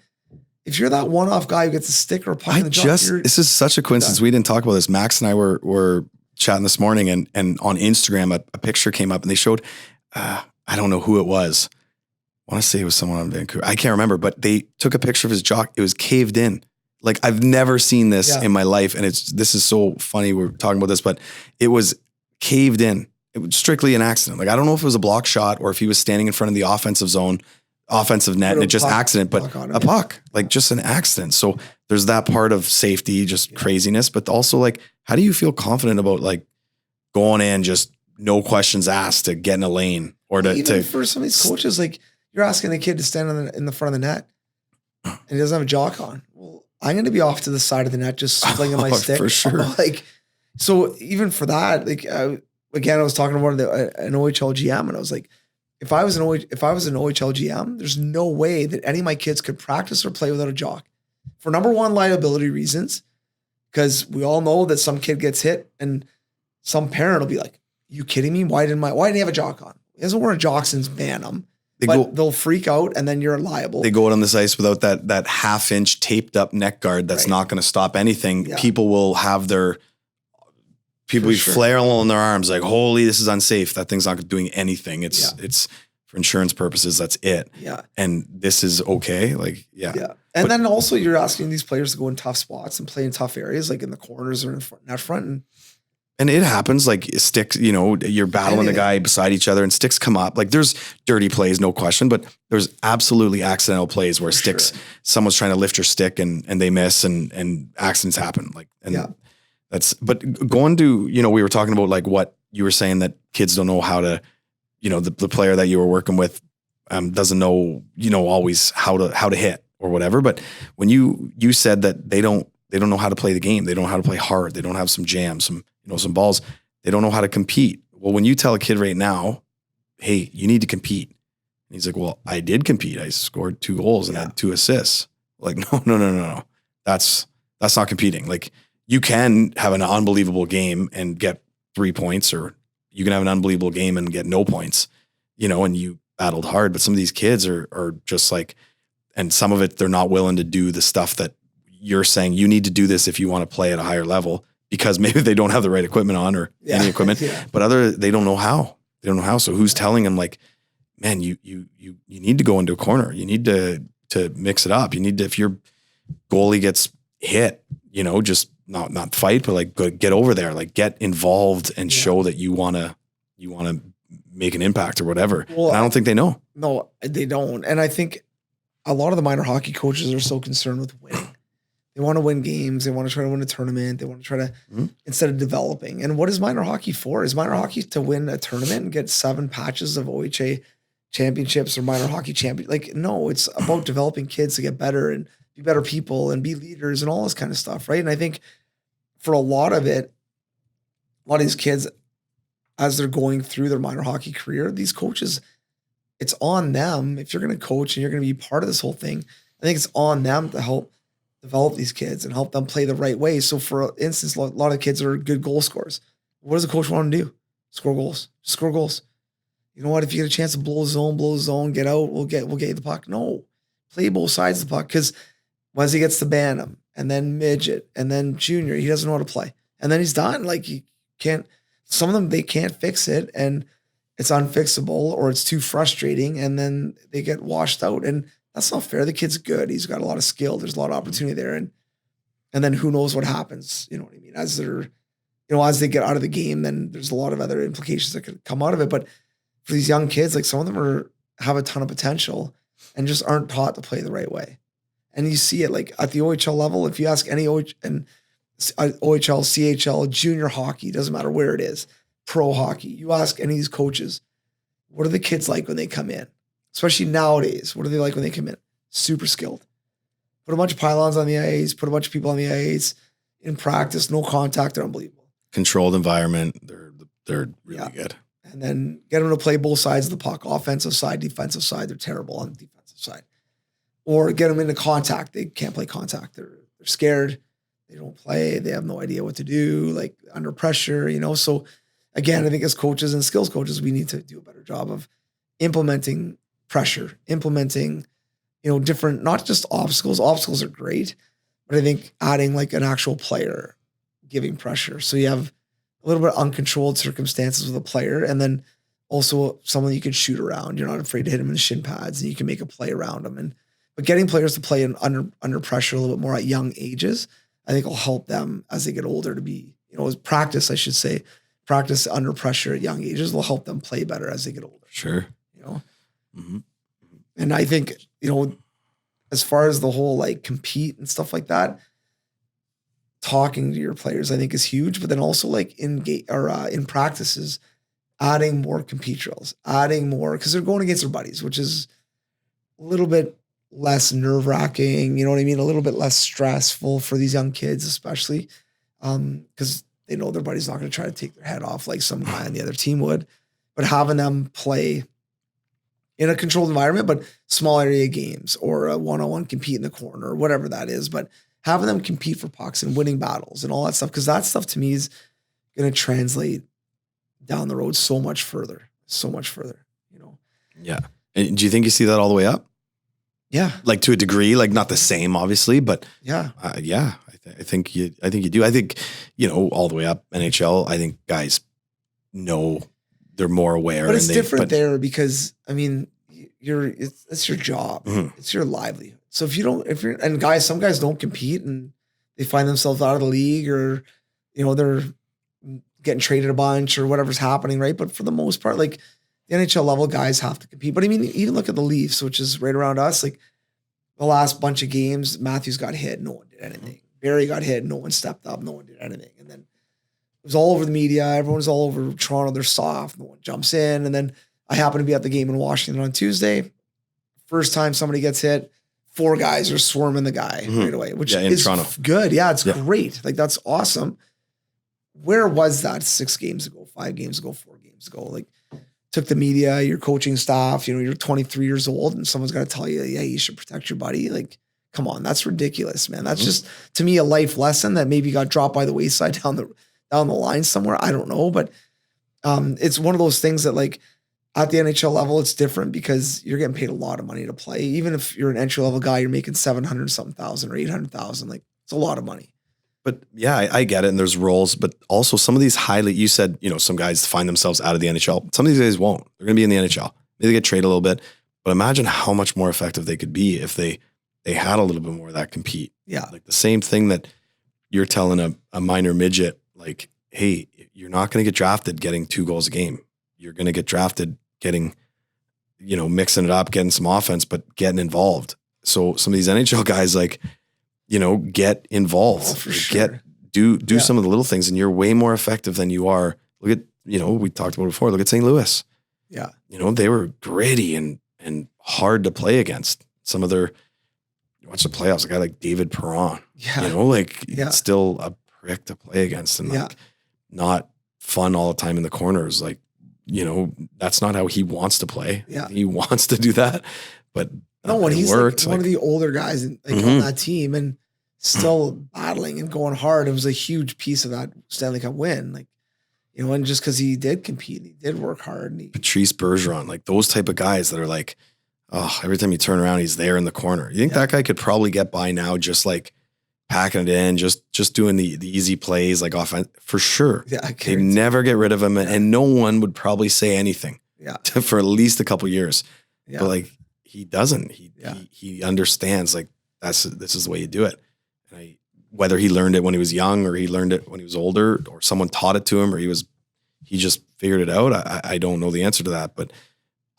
if you're that one-off guy who gets a stick or a puck in the jock, this is such a coincidence. We didn't talk about this. Max and I were chatting this morning, and on Instagram, a picture came up, and they showed, I don't know who it was. I want to say it was someone on Vancouver. I can't remember, but they took a picture of his jock. It was caved in. Like I've never seen this in my life. And this is so funny. We're talking about this, but it was caved in. it was strictly an accident. Like, I don't know if it was a block shot or if he was standing in front of the offensive net, and it just accident, but a puck, like just an accident. So there's that part of safety, just craziness, but also like, how do you feel confident about like going in, just no questions asked to get in a lane or to for some of these coaches, like you're asking a kid to stand in the front of the net and he doesn't have a jock on. Well, I'm going to be off to the side of the net, just flinging my stick. For sure. Like, so even for that, like, again, I was talking to an OHL GM and I was like, if I was an OHL GM, there's no way that any of my kids could practice or play without a jock. For number one, liability reasons, because we all know that some kid gets hit and some parent will be like, you kidding me? Why didn't he have a jock on? He hasn't worn a jock since Bantam. They'll freak out and then you're liable. They go out on this ice without that half-inch taped up neck guard that's not going to stop anything. Yeah. People will have people be flailing their arms like, holy, this is unsafe. That thing's not doing anything. It's for insurance purposes. That's it. Yeah. And this is okay. Like, yeah. And then also you're asking these players to go in tough spots and play in tough areas, like in the corners or in net front. And it happens, like sticks, you're battling a guy beside each other and sticks come up. Like there's dirty plays, no question, but there's absolutely accidental plays where someone's trying to lift your stick and they miss and accidents happen. Like, but going to, we were talking about like what you were saying that kids don't know how to, the player that you were working with doesn't know, always how to hit or whatever. But when you said that they don't know how to play the game, they don't know how to play hard, they don't have some jams, some balls, they don't know how to compete. Well, when you tell a kid right now, hey, you need to compete. And he's like, well, I did compete. I scored 2 goals and had 2 assists. Like, no. That's not competing. Like, you can have an unbelievable game and get 3 points, or you can have an unbelievable game and get no points, and you battled hard. But some of these kids are just like, and some of it, they're not willing to do the stuff that you're saying you need to do this if you want to play at a higher level, because maybe they don't have the right equipment on or any equipment, but they don't know how. They don't know how. So who's telling them like, man, you need to go into a corner. You need to mix it up. You need to, if your goalie gets hit, just not fight, but like get over there, like get involved and show that you want to make an impact or whatever. Well, and I don't think they know. No, they don't. And I think a lot of the minor hockey coaches are so concerned with winning. They want to win games. They want to try to win a tournament. They want to try to, instead of developing. And what is minor hockey for? Is minor hockey to win a tournament and get 7 patches of OHA championships or minor hockey champion? Like, no, it's about developing kids to get better and be better people and be leaders and all this kind of stuff, right? And I think for a lot of these kids, as they're going through their minor hockey career, these coaches, it's on them. If you're going to coach and you're going to be part of this whole thing, I think it's on them to help develop these kids and help them play the right way. So for instance, a lot of kids are good goal scorers. What does the coach want them to do? Score goals. Just score goals. You know what? If you get a chance to blow the zone, get out, we'll get you the puck. No. Play both sides of the puck, because once he gets to Bantam and then midget and then junior, he doesn't know how to play. And then he's done. Like, he can't, some of them, they can't fix it and it's unfixable or it's too frustrating and then they get washed out. And that's not fair. The kid's good. He's got a lot of skill. There's a lot of opportunity there. And then who knows what happens, you know what I mean? As they're, as they get out of the game, then there's a lot of other implications that could come out of it. But for these young kids, like some of them have a ton of potential and just aren't taught to play the right way. And you see it like at the OHL level. If you ask any OHL, CHL, junior hockey, doesn't matter where it is, pro hockey, you ask any of these coaches, what are the kids like when they come in? Especially nowadays, what are they like when they come in? Super skilled. Put a bunch of pylons on the ice, put a bunch of people on the ice in practice, no contact, they're unbelievable. Controlled environment, they're really good. And then get them to play both sides of the puck, offensive side, defensive side. They're terrible on the defensive side. Or get them into contact. They can't play contact. They're scared. They don't play. They have no idea what to do, like under pressure, So again, I think as coaches and skills coaches, we need to do a better job of implementing pressure, implementing, different, not just obstacles. Obstacles are great, but I think adding like an actual player, giving pressure. So you have a little bit of uncontrolled circumstances with a player, and then also someone you can shoot around. You're not afraid to hit them in the shin pads, and you can make a play around them. But getting players to play under pressure a little bit more at young ages, I think will help them as they get older to be, as practice, I should say, practice under pressure at young ages will help them play better as they get older. Sure. You know? Mm-hmm. And I think, you know, as far as the whole like compete and stuff like that, talking to your players, I think is huge, but then also like in practices, adding more compete drills, adding more, because they're going against their buddies, which is a little bit less nerve wracking, you know what I mean? A little bit less stressful for these young kids, especially because they know their buddy's not going to try to take their head off like some guy on the other team would, but having them play in a controlled environment, but small area games or a one-on-one compete in the corner or whatever that is, but having them compete for pucks and winning battles and all that stuff. Cause that stuff to me is going to translate down the road so much further, you know? Yeah. And do you think you see that all the way up? Yeah. Like to a degree, like not the same, obviously, but yeah. I think you do. I think, you know, all the way up NHL, I think guys know they're more aware. But it's different there because I mean, it's your job. Mm-hmm. It's your livelihood. So some guys don't compete and they find themselves out of the league or, you know, they're getting traded a bunch or whatever's happening. Right. But for the most part, like the NHL level guys have to compete. But I mean, even look at the Leafs, which is right around us, like the last bunch of games, Matthews got hit. No one did anything. Barry got hit. No one stepped up. No one did anything. And then it was all over the media. Everyone's all over Toronto. They're soft. No one jumps in. And then I happen to be at the game in Washington on Tuesday. First time somebody gets hit, 4 guys are swarming the guy right away, which is Toronto. Good. Yeah, it's great. Like, that's awesome. Where was that 6 games ago, 5 games ago, 4 games ago? Like, took the media, your coaching staff, you know, you're 23 years old and someone's got to tell you, yeah, you should protect your buddy. Like, come on, that's ridiculous, man. That's just, to me, a life lesson that maybe got dropped by the wayside down the line somewhere. I don't know, but it's one of those things that, like, at the NHL level, it's different because you're getting paid a lot of money to play. Even if you're an entry level guy, you're making 700 something thousand or 800,000. Like, it's a lot of money. But yeah, I get it. And there's roles, but also some of these you said, you know, some guys find themselves out of the NHL. Some of these guys won't. They're going to be in the NHL. Maybe they get traded a little bit, but imagine how much more effective they could be if they had a little bit more of that compete. Yeah. Like the same thing that you're telling a minor midget, like, hey, you're not going to get drafted getting 2 goals a game. You're going to get drafted getting, you know, mixing it up, getting some offense, but getting involved. So some of these NHL guys, like, you know, get involved, for sure. Do some of the little things, and you're way more effective than you are. Look at, you know, we talked about it before. Look at St. Louis. Yeah. You know, they were gritty and hard to play against. Some of their, watch the playoffs, a guy like David Perron, you know, like still a prick to play against and like not fun all the time in the corners. Like, you know, that's not how he wants to play. Yeah. He wants to do that, but no, when he's worked, like one of the older guys on that team and still battling and going hard, it was a huge piece of that Stanley Cup win. Like, you know, and just because he did compete, he did work hard. And Patrice Bergeron, like those type of guys that are like, oh, every time you turn around, he's there in the corner. You think that guy could probably get by now, just like packing it in, just doing the easy plays, like offense for sure. Yeah, they never get rid of him, and no one would probably say anything. For at least a couple years. Yeah. But like he doesn't. He understands like this is the way you do it. And whether he learned it when he was young or he learned it when he was older or someone taught it to him or he just figured it out. I don't know the answer to that, but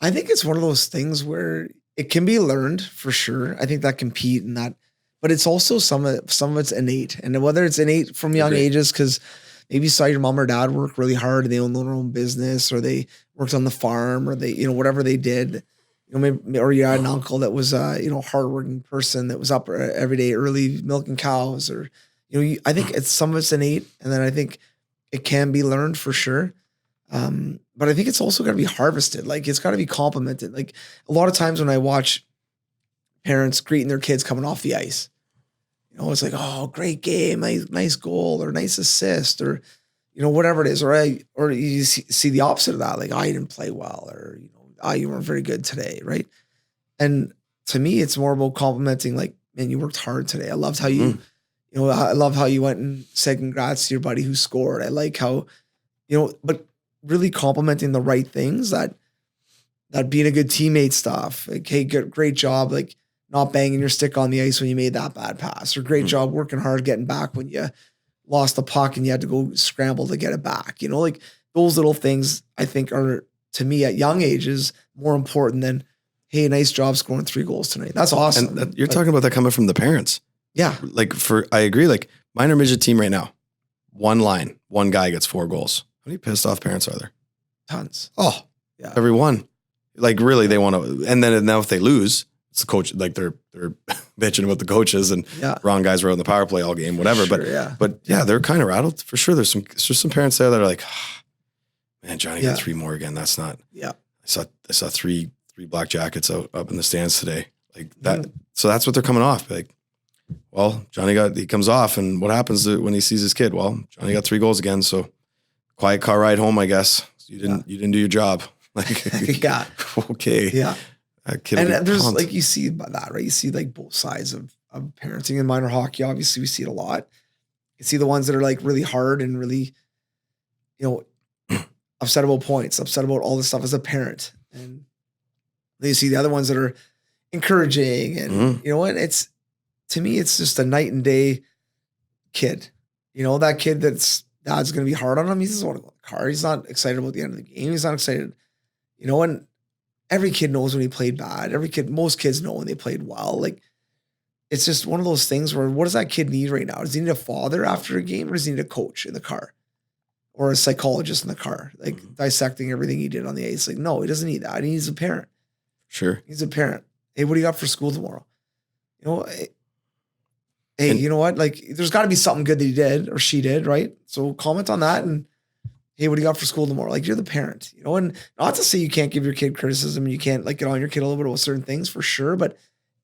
I think it's one of those things where it can be learned for sure. I think that compete and that, but it's also some of it's innate, and whether it's innate from young ages, because maybe you saw your mom or dad work really hard and they own their own business, or they worked on the farm, or they, you know, whatever they did, you know, maybe, or you had an uncle that was you know, hardworking person that was up every day early milking cows, or, you know, I think it's some of it's innate, and then I think it can be learned for sure. But I think it's also got to be harvested. Like, it's got to be complemented. Like, a lot of times when I watch parents greeting their kids coming off the ice, you know, it's like, oh, great game, nice goal, or nice assist, or, you know, whatever it is, or you see the opposite of that, like, oh, you didn't play well, or, you know, oh, you weren't very good today, right? And to me, it's more about complimenting, like, man, you worked hard today. I loved how you know, I love how you went and said congrats to your buddy who scored. I like how, you know, but really complimenting the right things, that being a good teammate stuff. Like, hey, great job, like, not banging your stick on the ice when you made that bad pass, or great job working hard getting back when you lost the puck and you had to go scramble to get it back. You know, like those little things I think are, to me at young ages, more important than, hey, nice job scoring 3 goals tonight. That's awesome. And you're talking about that coming from the parents. Yeah. Like I agree. Like minor midget team right now, one guy gets 4 goals. How many pissed off parents are there? Tons. Oh, yeah. Everyone. Like really, they want to. And then now if they lose, it's the coach. Like they're bitching about the coaches and wrong guys were out in the power play all game, whatever. Sure, but they're kind of rattled for sure. There's some parents there that are like, oh, man, Johnny got 3 more again. That's not. Yeah. I saw three black jackets up in the stands today. Like that. So that's what they're coming off. Like, well, he comes off, and what happens when he sees his kid? Well, Johnny got 3 goals again. So quiet car ride home, I guess. You didn't do your job. Like, yeah. Okay. Yeah. And there's like, you see that, right? You see like both sides of parenting in minor hockey. Obviously we see it a lot. You see the ones that are like really hard and really, you know, upset about points, upset about all this stuff as a parent. And then you see the other ones that are encouraging and you know what, to me, it's just a night and day kid. You know, that kid dad's going to be hard on him. He doesn't want to go in the car. He's not excited about the end of the game. He's not excited, you know, and every kid knows when he played bad. Most kids know when they played well. Like, it's just one of those things where, what does that kid need right now? Does he need a father after a game, or does he need a coach in the car or a psychologist in the car, like dissecting everything he did on the ice? Like, no, he doesn't need that. He needs a parent. Sure. He's a parent. Hey, what do you got for school tomorrow? You know, hey, you know what? Like, there's got to be something good that he did or she did, right? So comment on that and, hey, what do you got for school tomorrow? Like, you're the parent, you know, and not to say you can't give your kid criticism and you can't like get on your kid a little bit about certain things for sure, but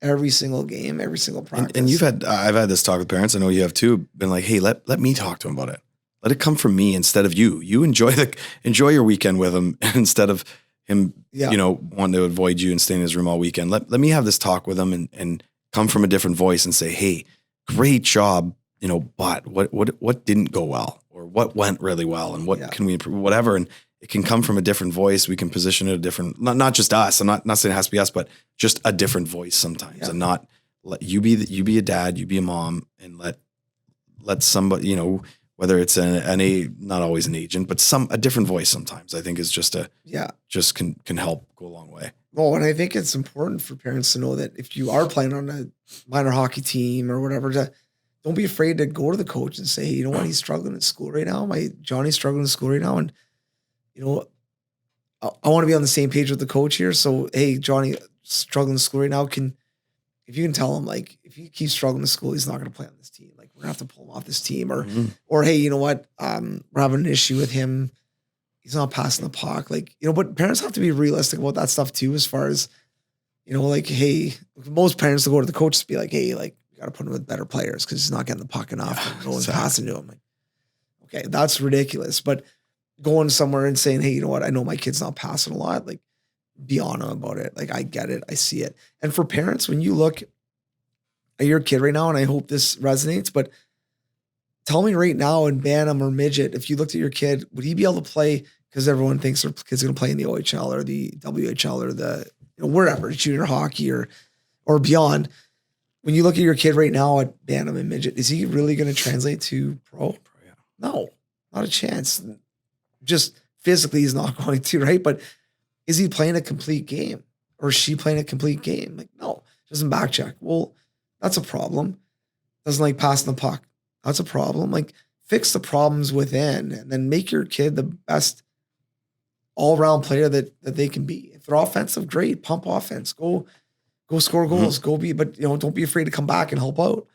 every single game, every single practice. And I've had this talk with parents. I know you have too, been like, hey, let me talk to him about it. Let it come from me instead of you. You enjoy your weekend with him instead of him, you know, wanting to avoid you and stay in his room all weekend. Let me have this talk with him and come from a different voice and say, hey, great job, you know, but what didn't go well, or what went really well, and what can we improve, whatever. And it can come from a different voice. We can position it a different, not just us. I'm not saying it has to be us, but just a different voice sometimes, and not let you be a dad, you be a mom, and let somebody, you know, whether it's not always an agent, but a different voice sometimes, I think is just just can help go a long way. Well, and I think it's important for parents to know that if you are playing on a minor hockey team or whatever, don't be afraid to go to the coach and say, hey, you know what, he's struggling in school right now. Johnny's struggling in school right now. And, you know, I want to be on the same page with the coach here. So, hey, Johnny struggling in school right now. If you can tell him, like, if he keeps struggling in school, he's not going to play on this team. Like, we're going to have to pull him off this team, or hey, you know what, we're having an issue with him. He's not passing the puck. Like, you know, but parents have to be realistic about that stuff too, as far as, you know, like, hey, most parents will go to the coach and be like, hey, like, you got to put him with better players because he's not getting the puck enough. And no one's passing to him. Like, okay, that's ridiculous. But going somewhere and saying, hey, you know what, I know my kid's not passing a lot. Like, be on him about it. Like, I get it. I see it. And for parents, when you look at your kid right now, and I hope this resonates, but tell me right now in Bantam or midget, if you looked at your kid, would he be able to play? Because everyone thinks their kid's going to play in the OHL or the WHL or the, you know, wherever, junior hockey or beyond. When you look at your kid right now at Bantam and midget, is he really going to translate to pro? No, not a chance. Just physically, he's not going to, right? But is he playing a complete game, or is she playing a complete game? Like, no, doesn't back check. Well, that's a problem. Doesn't like passing the puck. That's a problem. Like, fix the problems within, and then make your kid the best all-around player that they can be. If they're offensive, great. Pump offense. Go score goals. But you know, don't be afraid to come back and help out.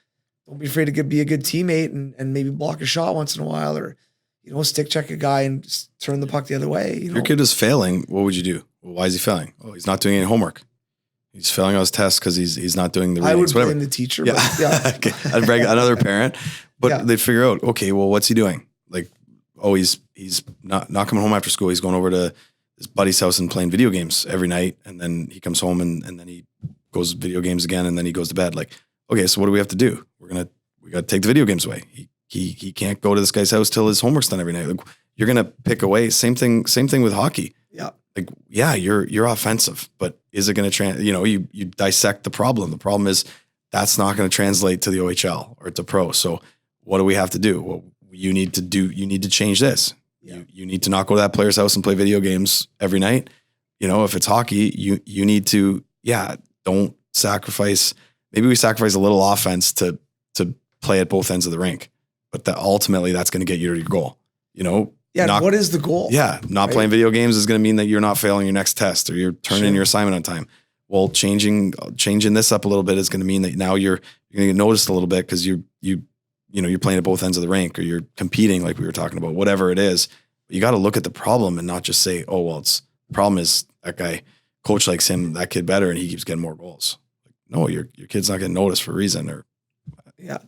Don't be afraid to be a good teammate and maybe block a shot once in a while, or, you know, stick check a guy and just turn the puck the other way. You know? Your kid is failing. What would you do? Well, why is he failing? Oh, he's not doing any homework. He's failing on his tests because he's not doing the readings. I would blame the teacher. Yeah. But yeah. Okay. I'd bring another parent, but they figure out, okay, well, what's he doing? Like, oh, he's not coming home after school. He's going over to his buddy's house and playing video games every night. And then he comes home and then he goes video games again. And then he goes to bed. Like, okay, so what do we have to do? We got to take the video games away. He can't go to this guy's house till his homework's done every night. Like, you're going to pick away. Same thing with hockey. Yeah. Like, yeah, you're offensive, but is it going to you dissect the problem. The problem is that's not going to translate to the OHL or to pro. So what do we have to do? Well, you need to change this. Yeah. You need to not go to that player's house and play video games every night. If it's hockey, you need to, don't sacrifice. Maybe we sacrifice a little offense to play at both ends of the rink, but that ultimately that's going to get you to your goal. Yeah. What is the goal? Yeah. Not playing video games is going to mean that you're not failing your next test or you're turning in your assignment on time. Well, changing this up a little bit is going to mean that now you're going to get noticed a little bit because you're playing at both ends of the rink or you're competing like we were talking about, whatever it is. But you got to look at the problem and not just say, oh, well, the problem is that guy, coach likes him, that kid better, and he keeps getting more goals. No, your kid's not getting noticed for a reason or, I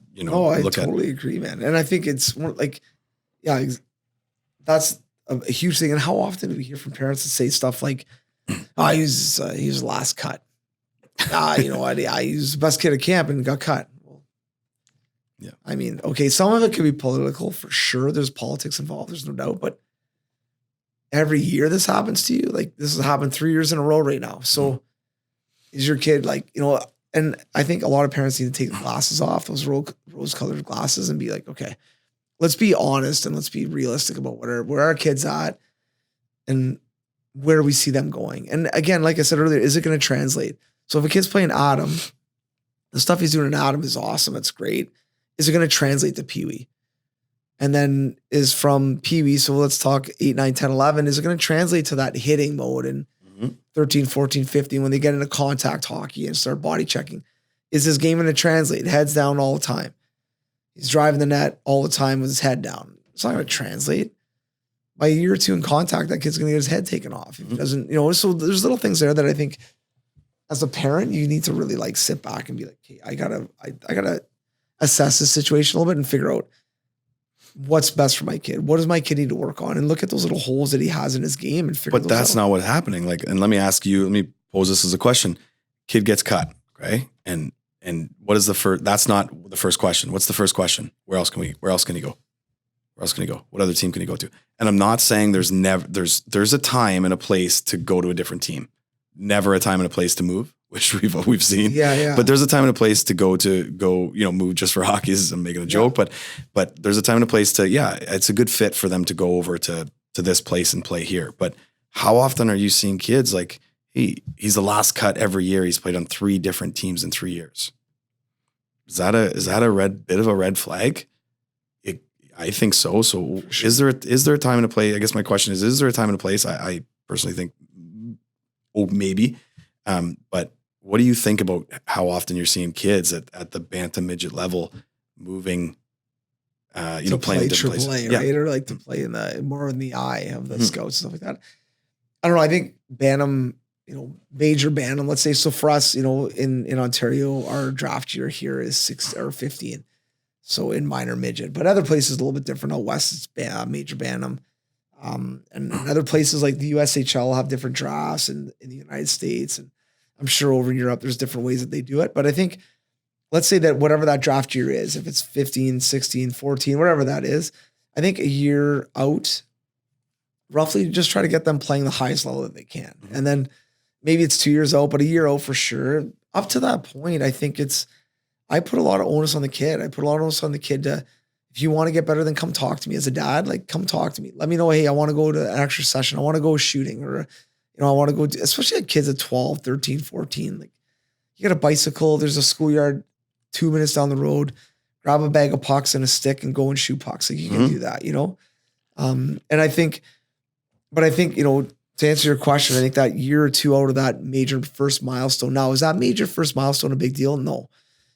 totally agree, man. And I think it's more like, that's a huge thing. And how often do we hear from parents that say stuff like, he was the last cut. You know what? He was the best kid at camp and got cut. Well, yeah. I mean, okay, some of it could be political for sure. There's politics involved. There's no doubt. But every year this happens to you. Like this has happened 3 years in a row right now. So is your kid and I think a lot of parents need to take the glasses off, those rose-colored glasses, and be like, okay, let's be honest and let's be realistic about where our kids at and where we see them going. And again, like I said earlier, is it going to translate? So if a kid's playing Adam, the stuff he's doing in Adam is awesome. It's great. Is it going to translate to Pee Wee? And then is from Pee Wee, so let's talk 8, 9, 10, 11. Is it going to translate to that hitting mode and 13, 14, 15 when they get into contact hockey and start body checking? Is his game going to translate? Heads down all the time. He's driving the net all the time with his head down. It's not going to translate. By a year or two in contact, that kid's going to get his head taken off. If he doesn't, so there's little things there that I think as a parent, you need to really like sit back and be like, hey, I gotta assess this situation a little bit and figure out what's best for my kid. What does my kid need to work on? And look at those little holes that he has in his game and figure. But that's not what's happening. Like, and let me pose this as a question. Kid gets cut, okay? And what is the first? That's not the first question. What's the first question? Where else can he go? Where else can he go? What other team can he go to? And I'm not saying there's a time and a place to go to a different team. Never a time and a place to move, which we've seen. Yeah. But there's a time and a place to go, move just for hockey. I'm making a joke, but there's a time and a place to, it's a good fit for them to go over to this place and play here. But how often are you seeing kids like, he's the last cut every year. He's played on 3 different teams in 3 years. Is that a bit of a red flag? I think so. So sure. Is there a time and a place? I guess my question is there a time and a place? I personally think, maybe. But what do you think about how often you're seeing kids at the bantam midget level moving, to playing different AAA, places? right? Or like to play more in the eye of the scouts and stuff like that. I don't know. I think bantam, major bantam, let's say. So for us, in Ontario, our draft year here is 6 or 15. So in minor midget, but other places a little bit different. Out west, it's major bantam. And in other places like the USHL have different drafts in the United States. And I'm sure over in Europe, there's different ways that they do it. But I think, let's say that whatever that draft year is, if it's 15, 16, 14, whatever that is, I think a year out, roughly just try to get them playing the highest level that they can. And then maybe it's 2 years out, but a year out for sure. Up to that point, I think I put a lot of onus on the kid. I put a lot of onus on the kid to, if you want to get better, then come talk to me as a dad. Like, come talk to me. Let me know, hey, I want to go to an extra session. I want to go shooting, or, I want to go, especially at kids at 12, 13, 14. Like, you got a bicycle, there's a schoolyard 2 minutes down the road, grab a bag of pucks and a stick and go and shoot pucks. Like, you can do that, And I think, to answer your question, I think that year or two out of that major first milestone. Now, is that major first milestone a big deal? No.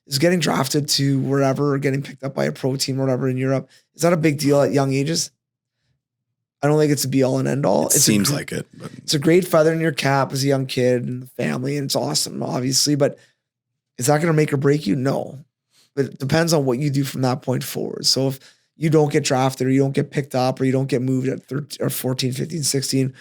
Is getting drafted to wherever or getting picked up by a pro team or whatever in Europe, is that a big deal at young ages? I don't think it's a be all and end all. It seems like it. But it's a great feather in your cap as a young kid and the family, and it's awesome, obviously. But is that going to make or break you? No. But it depends on what you do from that point forward. So if you don't get drafted or you don't get picked up or you don't get moved at 13 or 14, 15, 16,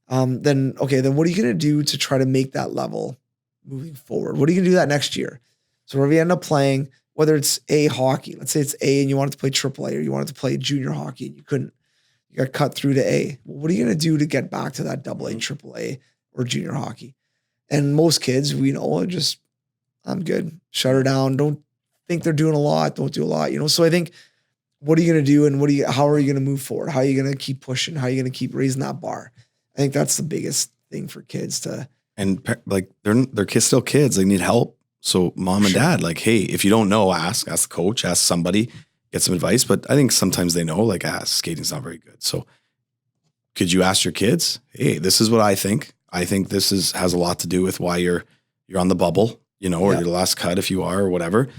then what are you going to do to try to make that level moving forward? What are you going to do that next year? So wherever you end up playing, whether it's A hockey, let's say it's A and you wanted to play AAA or you wanted to play junior hockey and you couldn't, you got cut through to A. Well, what are you going to do to get back to that AA, AAA, or junior hockey? And most kids, we know, are just, I'm good. Shut her down. Don't think they're doing a lot. Don't do a lot. So I think what are you going to do? And how are you going to move forward? How are you going to keep pushing? How are you going to keep raising that bar? I think that's the biggest thing for kids to. And like they're kids, still kids. They need help. So mom and dad, like, hey, if you don't know, ask the coach, ask somebody, get some advice. But I think sometimes they know, like, skating's not very good. So could you ask your kids, hey, this is what I think. I think this has a lot to do with why you're on the bubble, you know, or your last cut if you are, or whatever.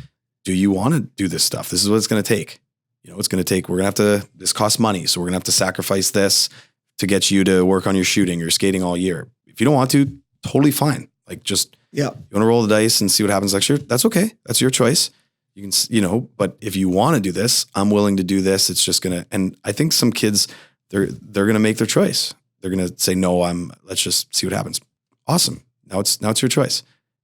Do you want to do this stuff? This is what it's going to take. You know, it's going to take, we're going to have to, this costs money. So we're going to have to sacrifice this to get you to work on your shooting or skating all year. If you don't want to, totally fine. Like just, you want to roll the dice and see what happens next year. That's okay. That's your choice. You can, you know, but if you want to do this, I'm willing to do this. It's just going to, and I think some kids, they're going to make their choice. They're going to say, no, let's just see what happens. Awesome. Now it's your choice.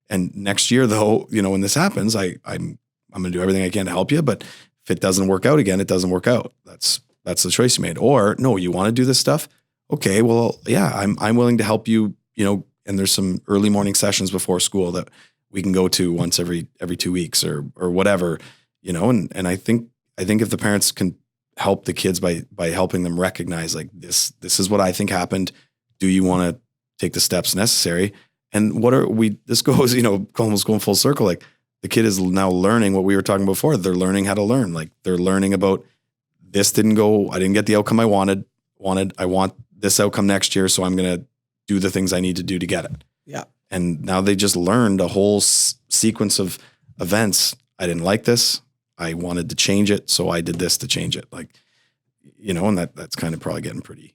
And next year though, you know, when this happens, I'm going to do everything I can to help you, but if it doesn't work out again, it doesn't work out. That's the choice you made. Or no, you want to do this stuff? Okay, well, yeah, I'm willing to help you, you know, and there's some early morning sessions before school that we can go to once every 2 weeks or whatever, you know, and I think if the parents can help the kids by helping them recognize like this is what I think happened. Do you want to take the steps necessary? And this goes, you know, almost going full circle. Like the kid is now learning what we were talking about before. They're learning how to learn. Like they're learning about this didn't go, I didn't get the outcome I wanted. I want this outcome next year. So I'm going to do the things I need to do to get it. Yeah. And now they just learned a whole sequence of events. I didn't like this. I wanted to change it. So I did this to change it. Like, you know, and that's kind of probably getting pretty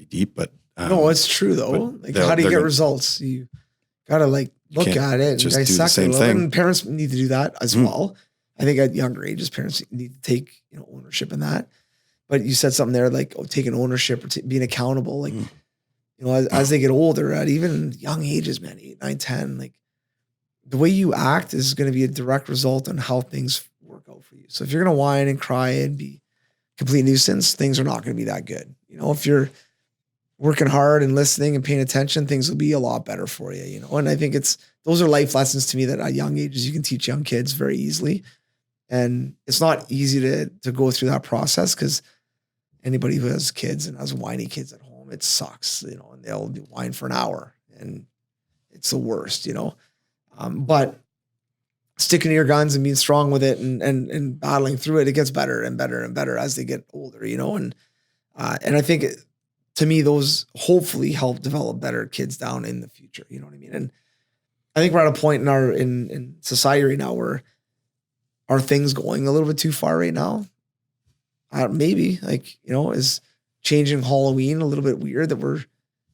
deep, but no, it's true though. Like how do you get results? You got to like look at it and just do the dissect same it. thing. And parents need to do that as well. I think at younger ages, parents need to take, you know, ownership in that. But you said something there like taking ownership or being accountable. Like, you know, as they get older at even young ages, man, 8, 9, 10, like the way you act is going to be a direct result on how things work out for you. So if you're going to whine and cry and be complete nuisance, things are not going to be that good. You know, if you're working hard and listening and paying attention, things will be a lot better for you, you know? And I think those are life lessons to me that at young ages, you can teach young kids very easily. And it's not easy to go through that process because anybody who has kids and has whiny kids at home, it sucks, you know, and they'll be whine for an hour and it's the worst, you know? But sticking to your guns and being strong with it and battling through it, it gets better and better and better as they get older, you know? And I think to me, those hopefully help develop better kids down in the future. You know what I mean? And I think we're at a point in society right now where are things going a little bit too far right now? Maybe like, you know, is changing Halloween a little bit weird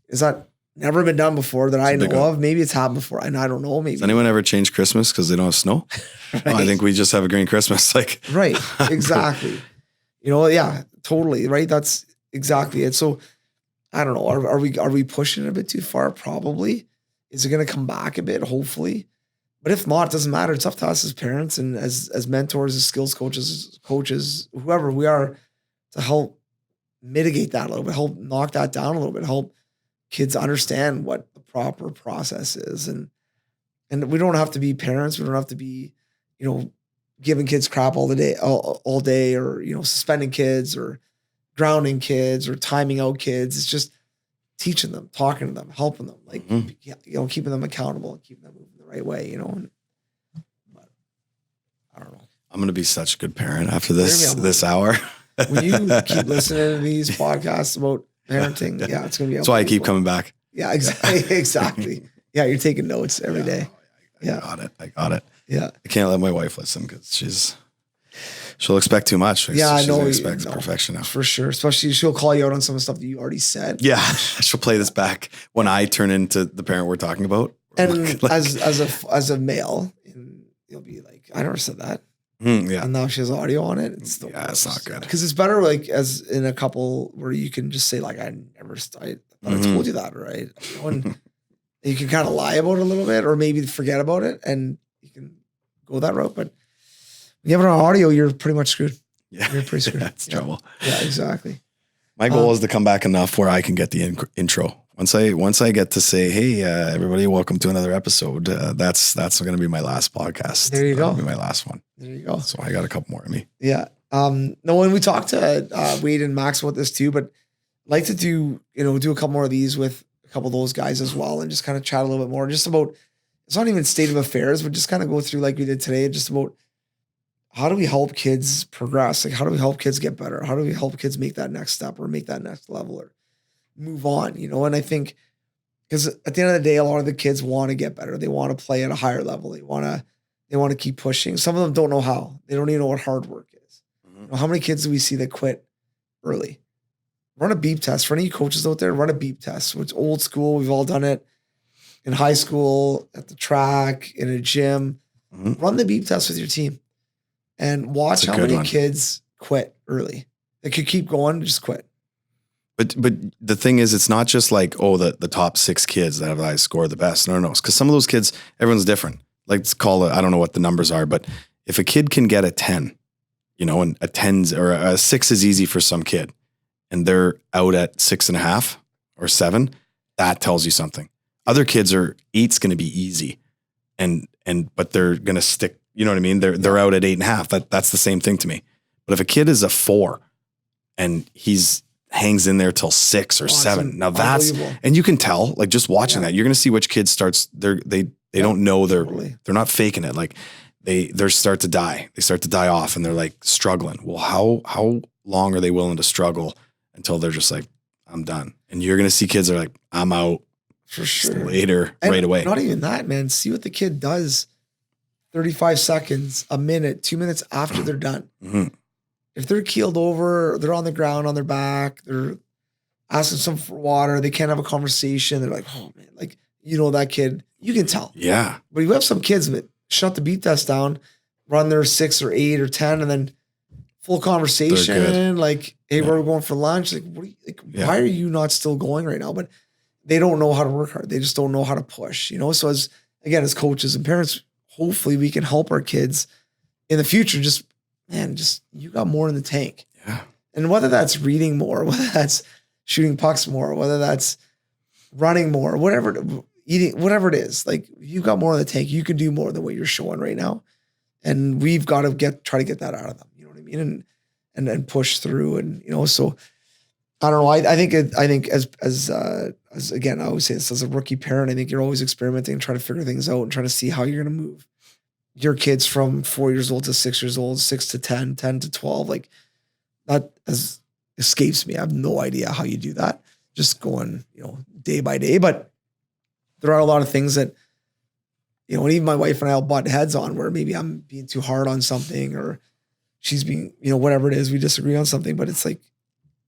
is that never been done before that I know of? Maybe it's happened before and I don't know. Maybe. Has anyone ever changed Christmas because they don't have snow? Right. Oh, I think we just have a green Christmas. Like, right. Exactly. You know, yeah, totally. Right. That's exactly it. So I don't know. Are we pushing it a bit too far? Probably. Is it going to come back a bit? Hopefully. But if not, it doesn't matter. It's up to us as parents and as mentors, as skills coaches, whoever we are, to help mitigate that a little bit, help knock that down a little bit, help kids understand what the proper process is. And we don't have to be parents. We don't have to be, you know, giving kids crap all day or, you know, suspending kids or grounding kids or timing out kids. It's just teaching them, talking to them, helping them, like, you know, keeping them accountable and keeping them moving the right way, you know? But I don't know. I'm going to be such a good parent after this hour. When you keep listening to these podcasts about parenting, yeah, it's going to be. That's why I keep coming back. Yeah, exactly. Yeah, you're taking notes every day. I got it. Yeah. I can't let my wife listen because she'll expect too much. Yeah, I know. She expects perfection now. For sure. Especially she'll call you out on some of the stuff that you already said. Yeah. She'll play this back when I turn into the parent we're talking about. And as a male, you'll be like, I never said that. Yeah. And now she has audio on it. It's it's not good. Because it's better like as in a couple where you can just say like, I told you that, right? You know, and you can kind of lie about it a little bit or maybe forget about it and you can go that route. But when you have it on audio, you're pretty much screwed. Yeah. You're pretty screwed. That's trouble. Yeah, exactly. My goal is to come back enough where I can get the intro. Once I get to say, hey, everybody, welcome to another episode. That's going to be my last podcast. There you go. That'll be my last one. There you go. So I got a couple more of me. Yeah. No, when we talked to Wade and Max about this too, but I'd like to do a couple more of these with a couple of those guys as well, and just kind of chat a little bit more, just about, it's not even state of affairs, but just kind of go through like we did today, just about how do we help kids progress? Like, how do we help kids get better? How do we help kids make that next step or make that next level or move on? And I think, because at the end of the day, a lot of the kids want to get better. They want to play at a higher level. They want to keep pushing. Some of them don't know how. They don't even know what hard work is. How many kids do we see that quit early? Run a beep test. For any coaches out there, run a beep test. It's old school. We've all done it in high school, at the track, in a gym. Run the beep test with your team and watch how many kids quit early. They could keep going, just quit. But the thing is, it's not just like, the top 6 kids that have the highest score the best. No. Because some of those kids, everyone's different. Like, let's call it, I don't know what the numbers are, but if a kid can get a 10, and a 10's or a 6 is easy for some kid, and they're out at 6.5 or 7, that tells you something. Other kids are 8's going to be easy, but they're going to stick. You know what I mean? They're out at 8.5. That's the same thing to me. But if a kid is a 4 and he's hangs in there till 6 or 7, now and you can tell, like, just watching that, you're going to see which kid starts. They don't know they're not faking it. Like they start to die. They start to die off, and they're like struggling. Well, how long are they willing to struggle until they're just like, I'm done? And you're going to see kids that are like, I'm out for sure later, and right away. Not even that, man. See what the kid does 35 seconds, a minute, 2 minutes after they're done. If they're keeled over, they're on the ground on their back, they're asking some for water, they can't have a conversation. They're like, oh man, like, that kid, you can tell. Yeah. But you have some kids that shut the beat test down, run their 6 or 8 or 10, and then full conversation. Like, hey, we're going for lunch. Like, why are you not still going right now? But they don't know how to work hard. They just don't know how to push, So as coaches and parents, hopefully we can help our kids in the future. Just you got more in the tank. Yeah. And whether that's reading more, whether that's shooting pucks more, whether that's running more, whatever it is, like, you got more in the tank. You can do more than what you're showing right now. And we've got to try to get that out of them. You know what I mean? And then push through. And, so I don't know. I think as again, I always say this as a rookie parent, I think you're always experimenting and trying to figure things out and trying to see how you're going to move your kids from 4 years old to 6 years old, 6 to 10, 10 to 12. Like, that escapes me. I have no idea how you do that. Just going, day by day. But there are a lot of things that, and even my wife and I'll butt heads on, where maybe I'm being too hard on something, or she's being, whatever it is, we disagree on something. But it's like,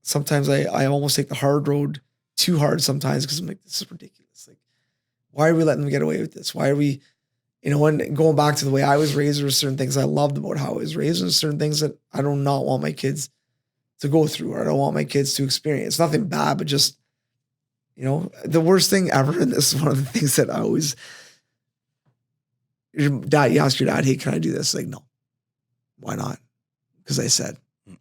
sometimes I almost take the hard road too hard sometimes, because I'm like, this is ridiculous. Like, why are we letting them get away with this? Why are we, and going back to the way I was raised, there were certain things I loved about how I was raised, and certain things that I do not want my kids to go through, or I don't want my kids to experience. Nothing bad, but just, the worst thing ever. And this is one of the things that I always, you ask your dad, hey, can I do this? Like, no. Why not? Because I said.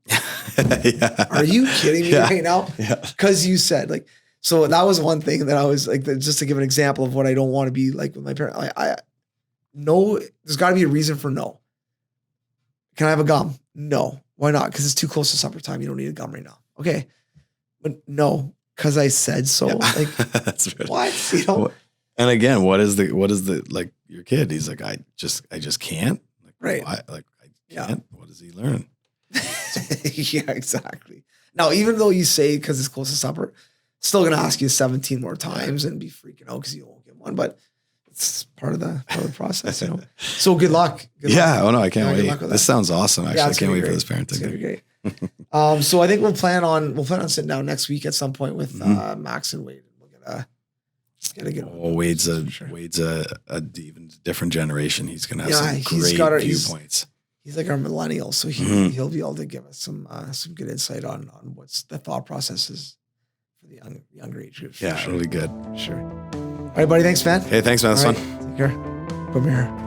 Yeah. Are you kidding me right now? Yeah. Because you said, like, so that was one thing that I was like, just to give an example of what I don't want to be like with my parents. No, there's got to be a reason for no. Can I have a gum? No. Why not? Because it's too close to supper time. You don't need a gum right now. Okay. But no, because I said so. Yeah. Like, that's right. What? And again, what is the like, your kid? He's like, I just can't. Like, right. Why? Like, I can't. Yeah. What does he learn? Yeah, exactly. Now, even though you say because it's close to supper, still going to ask you 17 more times and be freaking out because you won't get one. But it's part of the process, So good luck. Oh no, I can't wait. This sounds awesome. Actually, I can't wait for this parenting. It's gonna be great. So I think we'll plan on sitting down next week at some point with Max and Wade. We'll get a good one. Wade's a even different generation. He's gonna have some great viewpoints. He's like our millennial, so he'll be able to give us some good insight on what's the thought process is for the younger age group. Yeah, sure. Really good. Sure. All right, buddy. Thanks, man. Hey, thanks, man. That's fun. Take care. Come here.